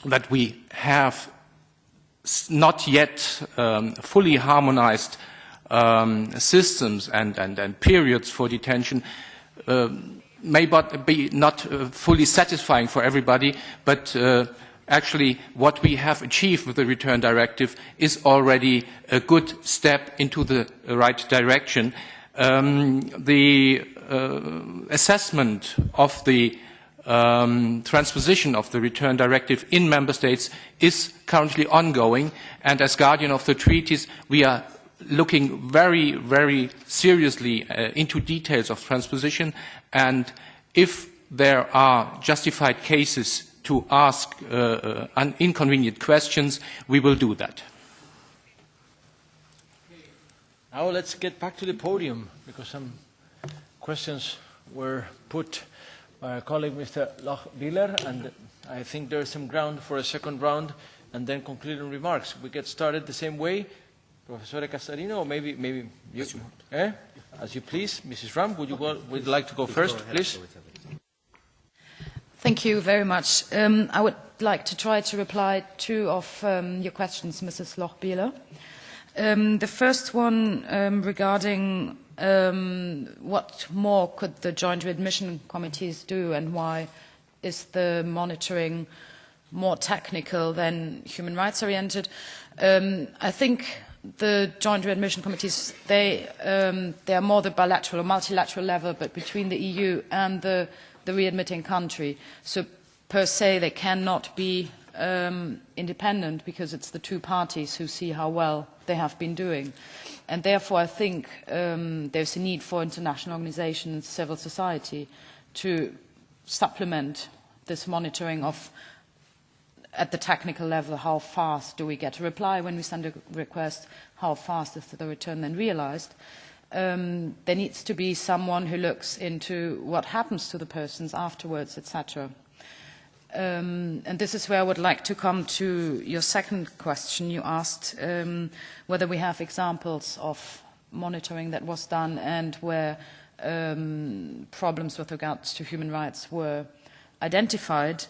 that we have not yet fully harmonized systems and periods for detention may be not fully satisfying for everybody, but actually what we have achieved with the return directive is already a good step into the right direction. The assessment of the transposition of the return directive in member states is currently ongoing, and as guardian of the treaties we are looking very, very seriously into details of transposition, and if there are justified cases to ask inconvenient questions, we will do that. Now let's get back to the podium, because some questions were put by our colleague Mr. Lochbihler, and I think there is some ground for a second round and then concluding remarks. We get started the same way. Professor Cassarino, or maybe you, as you want. As you please. Mrs. Schramm, would you like to go first, please? Thank you very much. I would like to try to reply to of your questions, Mrs. Lochbihler. The first one regarding what more could the joint readmission committees do, and why is the monitoring more technical than human rights oriented. I think the joint readmission committees, they are more the bilateral or multilateral level, but between the EU and the readmitting country. So per se they cannot be independent, because it's the two parties who see how well they have been doing. And therefore I think there's a need for international organizations, civil society, to supplement this monitoring of, at the technical level, how fast do we get a reply when we send a request, how fast is the return then realized. There needs to be someone who looks into what happens to the persons afterwards, etc. And this is where I would like to come to your second question. You asked whether we have examples of monitoring that was done and where problems with regards to human rights were identified.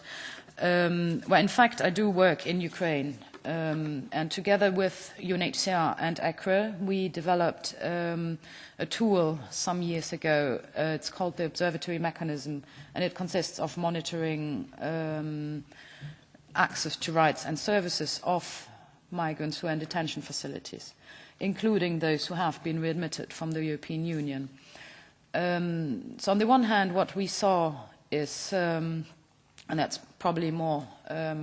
Well, in fact, I do work in Ukraine, and together with UNHCR and ECRE, we developed a tool some years ago. It's called the Observatory Mechanism, and it consists of monitoring access to rights and services of migrants who are in detention facilities, including those who have been readmitted from the European Union. So on the one hand, what we saw is, and that's probably more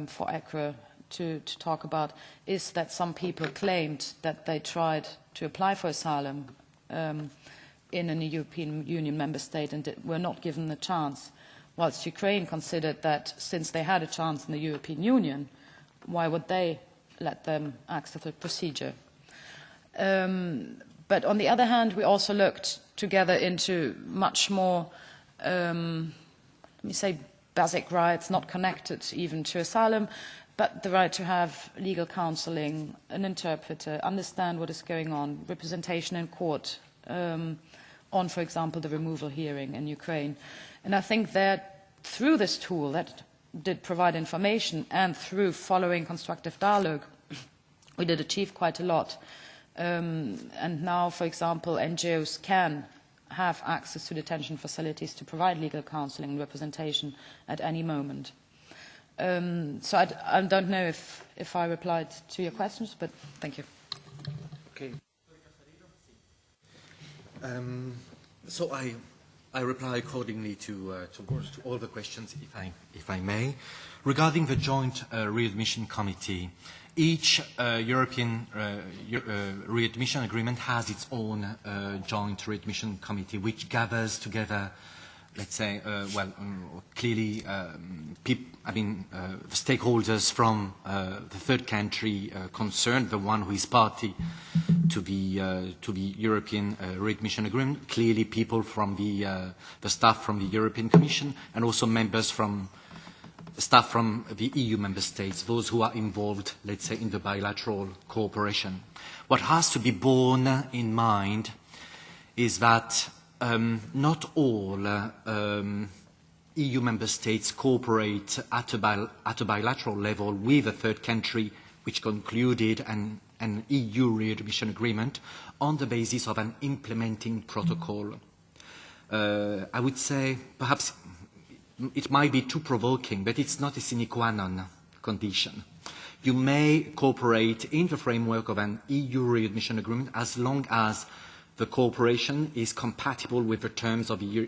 for ECRE to talk about, is that some people claimed that they tried to apply for asylum in a European Union member state and were not given the chance, whilst Ukraine considered that since they had a chance in the European Union, why would they let them access the procedure? But on the other hand, we also looked together into much more, let me say, basic rights, not connected even to asylum, but the right to have legal counseling, an interpreter, understand what is going on, representation in court, on, for example, the removal hearing in Ukraine. And I think that through this tool that did provide information, and through following constructive dialogue, we did achieve quite a lot. And now, for example, NGOs can have access to detention facilities to provide legal counseling and representation at any moment. So I don't know if I replied to your questions, but thank you. Okay. So I reply accordingly to all the questions, if I may. Regarding the Joint Readmission Committee, each European readmission agreement has its own Joint Readmission Committee, which gathers together, let's say, clearly, the stakeholders from the third country concerned, the one who is party to the European readmission agreement, clearly people from the staff from the European Commission, and also members from staff from the EU member states, those who are involved, let's say, in the bilateral cooperation. What has to be borne in mind is that not all EU member states cooperate at a bilateral level with a third country which concluded an EU readmission agreement on the basis of an implementing protocol. I would say perhaps it might be too provoking, but it's not a sine qua non condition. You may cooperate in the framework of an EU readmission agreement as long as the cooperation is compatible with the terms of the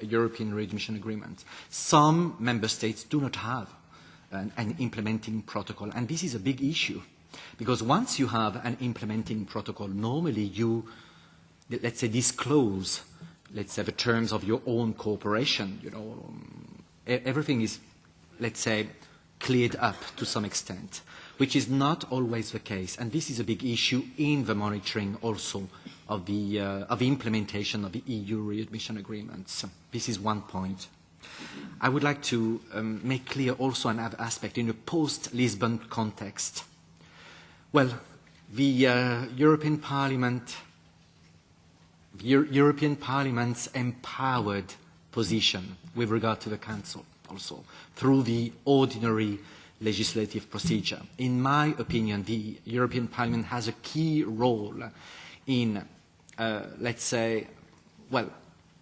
European readmission agreement. Some member states do not have an implementing protocol, and this is a big issue, because once you have an implementing protocol, normally you, let's say, disclose, let's say, the terms of your own cooperation. You know, everything is let's say, cleared up to some extent, which is not always the case. And this is a big issue in the monitoring also of the implementation of the EU readmission agreements. This is one point. I would like to make clear also another aspect in a post-Lisbon context. Well, the European Parliament's empowered position with regard to the Council also through the ordinary legislative procedure. In my opinion, the European Parliament has a key role in, let's say, well,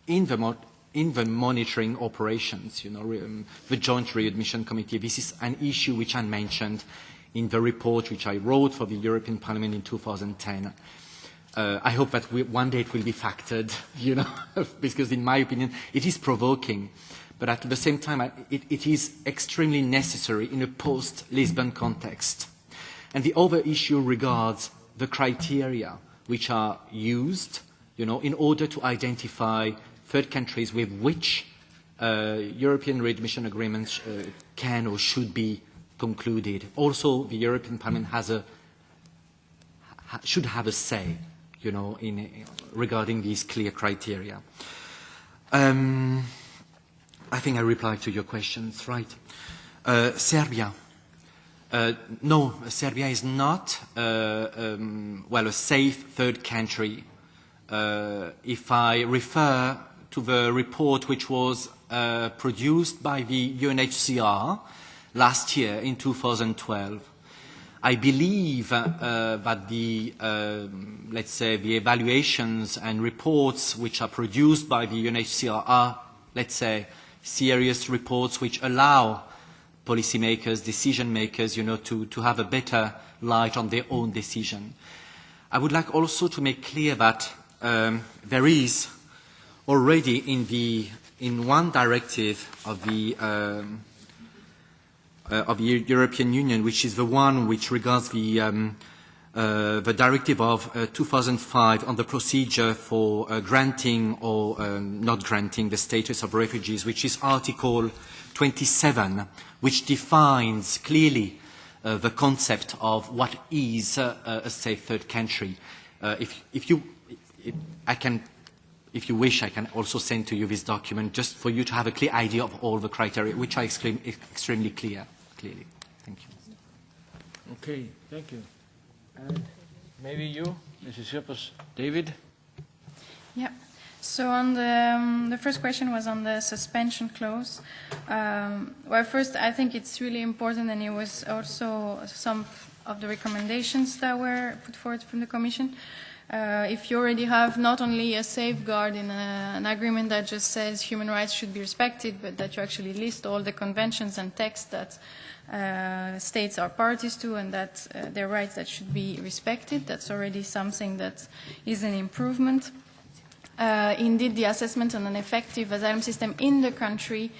in the monitoring operations, the Joint Readmission Committee. This is an issue which I mentioned in the report which I wrote for the European Parliament in 2010. I hope that one day it will be factored, because in my opinion it is provoking, but at the same time it is extremely necessary in a post-Lisbon context. And the other issue regards the criteria which are used, in order to identify third countries with which European readmission agreements can or should be concluded. Also, the European Parliament should have a say, regarding these clear criteria. I think I replied to your questions, right? Serbia. No, Serbia is not, a safe third country. If I refer to the report which was produced by the UNHCR last year in 2012, I believe that the, let's say, the evaluations and reports which are produced by the UNHCR are, let's say, serious reports which allow policymakers, decision makers, to have a better light on their own decision. I would like also to make clear that there is already in one directive of the European Union, which is the one which regards the directive of 2005 on the procedure for granting or not granting the status of refugees, which is Article 27, which defines clearly the concept of what is a safe third country. If you wish, I can also send to you this document just for you to have a clear idea of all the criteria, which are extremely clearly. Thank you. Okay, thank you. And maybe you, Mrs. Soupios-David? Yeah. So on the first question was on the suspension clause. Well, first, I think it's really important, and it was also some of the recommendations that were put forward from the Commission. If you already have not only a safeguard in an agreement that just says human rights should be respected, but that you actually list all the conventions and texts that states are parties to and that their rights that should be respected, that's already something that is an improvement. Indeed, the assessment on an effective asylum system in the country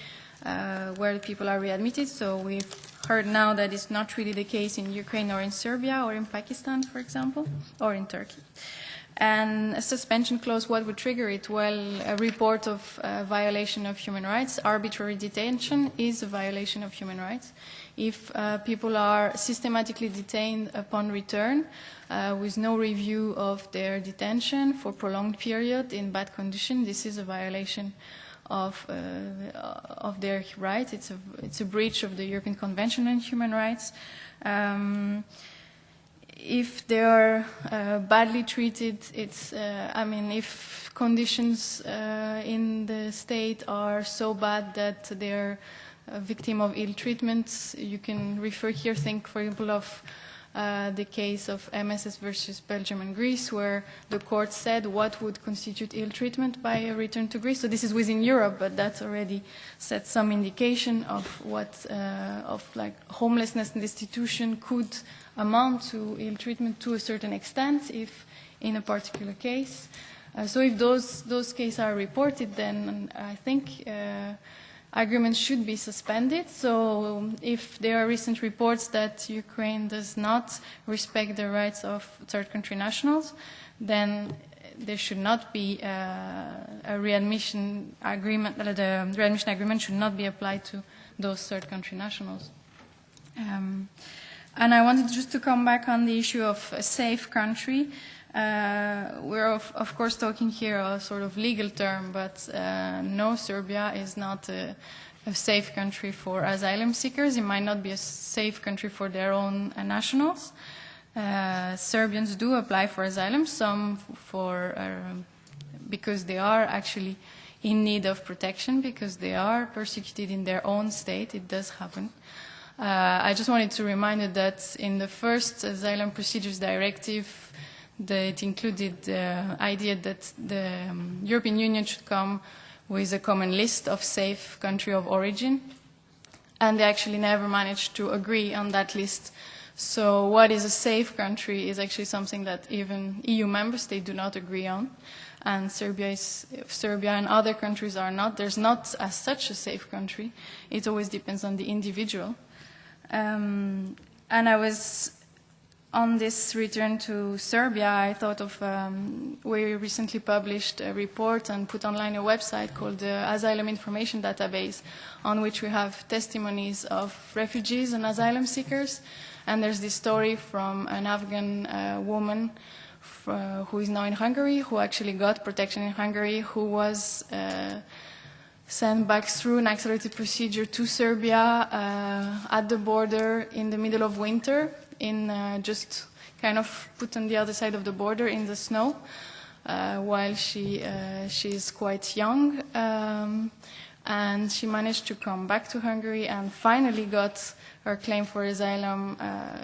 where people are readmitted. So we've heard now that it's not really the case in Ukraine or in Serbia or in Pakistan, for example, or in Turkey. And a suspension clause, what would trigger it? Well, a report of violation of human rights. Arbitrary detention is a violation of human rights. If people are systematically detained upon return with no review of their detention for prolonged period in bad condition, this is a violation of their rights. It's a breach of the European Convention on Human Rights. If they are badly treated, it's, if conditions in the state are so bad that they're a victim of ill treatment, you can refer here, think, for example, of the case of MSS versus Belgium and Greece, where the court said what would constitute ill treatment by a return to Greece. So this is within Europe, but that's already set some indication of what, homelessness and destitution could amount to ill treatment to a certain extent, if in a particular case. So if those cases are reported, then I think agreements should be suspended. So if there are recent reports that Ukraine does not respect the rights of third country nationals, then there should not be a readmission agreement. The readmission agreement should not be applied to those third country nationals. And I wanted just to come back on the issue of a safe country. We're of course talking here a sort of legal term, but no, Serbia is not a safe country for asylum seekers. It might not be a safe country for their own nationals. Serbians do apply for asylum, some because they are actually in need of protection, because they are persecuted in their own state. It does happen. I just wanted to remind you that in the first Asylum Procedures Directive, it included the idea that the European Union should come with a common list of safe country of origin, and they actually never managed to agree on that list. So what is a safe country is actually something that even EU member states do not agree on, and Serbia and other countries are not. There's not as such a safe country. It always depends on the individual. And I was, on this return to Serbia, I thought of, we recently published a report and put online a website called the Asylum Information Database, on which we have testimonies of refugees and asylum seekers. And there's this story from an Afghan woman who is now in Hungary, who actually got protection in Hungary, who was sent back through an accelerated procedure to Serbia at the border in the middle of winter, just kind of put on the other side of the border in the snow, while she's quite young, and she managed to come back to Hungary and finally got her claim for asylum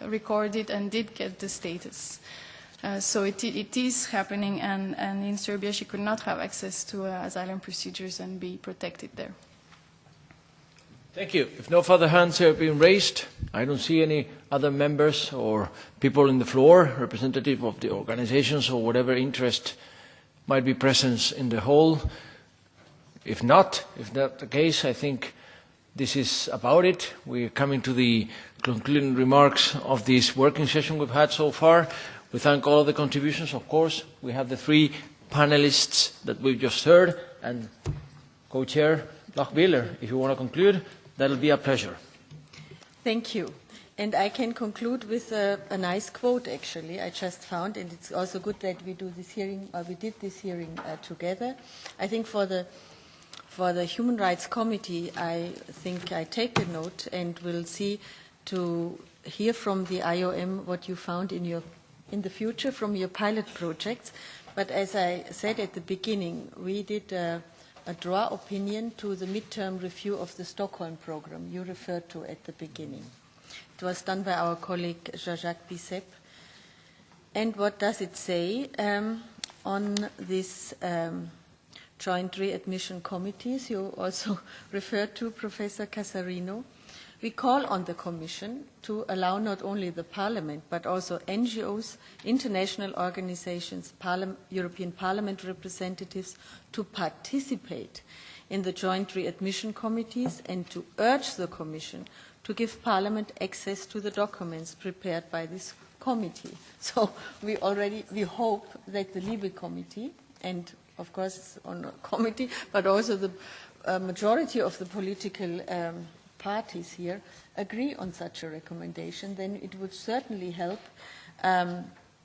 recorded and did get the status. So it is happening, and in Serbia she could not have access to asylum procedures and be protected there. Thank you. If no further hands have been raised, I don't see any other members or people in the floor, representative of the organizations or whatever interest might be present in the hall. If not the case, I think this is about it. We're coming to the concluding remarks of this working session we've had so far. We thank all of the contributions, of course. We have the three panelists that we've just heard, and co-chair Lochbihler, if you want to conclude, that'll be a pleasure. Thank you. And I can conclude with a nice quote, actually, I just found, and it's also good that we do this hearing, or we did this hearing together. I think for the Human Rights Committee, I think I take a note and will see to hear from the IOM what you found in the future from your pilot projects. But as I said at the beginning, we did a draw opinion to the midterm review of the Stockholm program you referred to at the beginning. It was done by our colleague Jean-Jacques Bissep. And what does it say on this joint readmission committees you also referred to, Professor Cassarino? We call on the Commission to allow not only the Parliament but also NGOs, international organizations, European Parliament representatives to participate in the joint readmission committees and to urge the Commission to give Parliament access to the documents prepared by this committee. So we hope that the Libe Committee, and of course it's on a committee, but also the majority of the political parties here agree on such a recommendation, then it would certainly help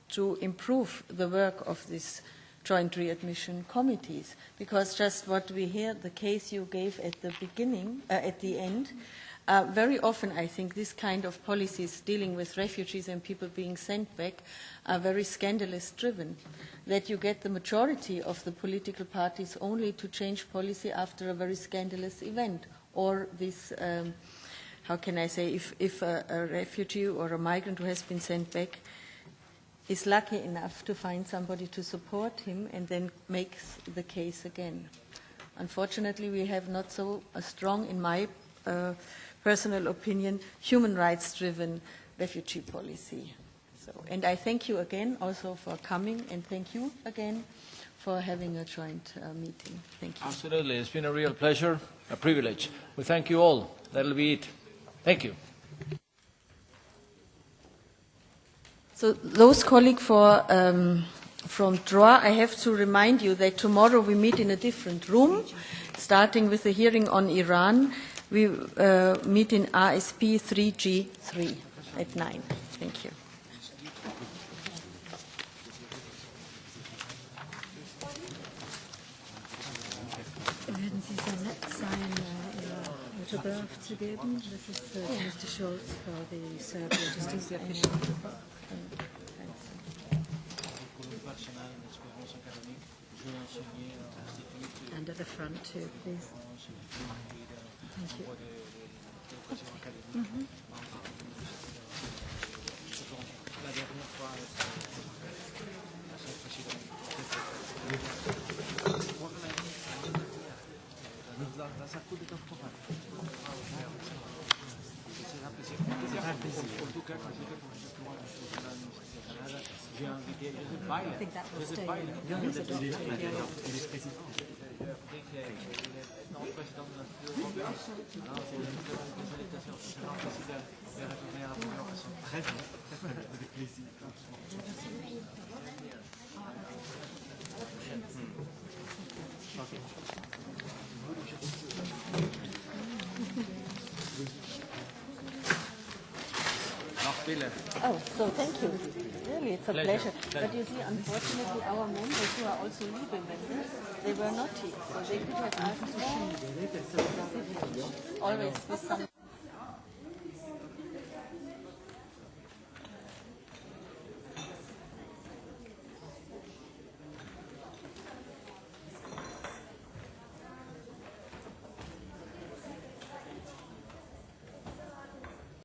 to improve the work of these joint readmission committees. Because just what we hear, the case you gave at the beginning, at the end, very often I think this kind of policies dealing with refugees and people being sent back are very scandalous driven. That you get the majority of the political parties only to change policy after a very scandalous event. Or this, how can I say, if a refugee or a migrant who has been sent back is lucky enough to find somebody to support him and then makes the case again. Unfortunately, we have not so strong, in my personal opinion, human rights-driven refugee policy. So, and I thank you again also for coming, and thank you again for having a joint meeting. Thank you. Absolutely. It's been a real pleasure, a privilege. We thank you all. That'll be it. Thank you. So those colleagues from DROA, I have to remind you that tomorrow we meet in a different room, starting with a hearing on Iran. We meet in RSP 3G3 at 9. Thank you. Würden Sie so nett sein, Ihre Autograph zu geben? Das ist Mr. Schultz for the Soupios-David official. And at the front too, please. Thank you. Mm-hmm. I think that will stay. Oh, so thank you. Really, it's a pleasure. But you see, unfortunately, our members who are also legal members, they were not here, so they could have asked always with some...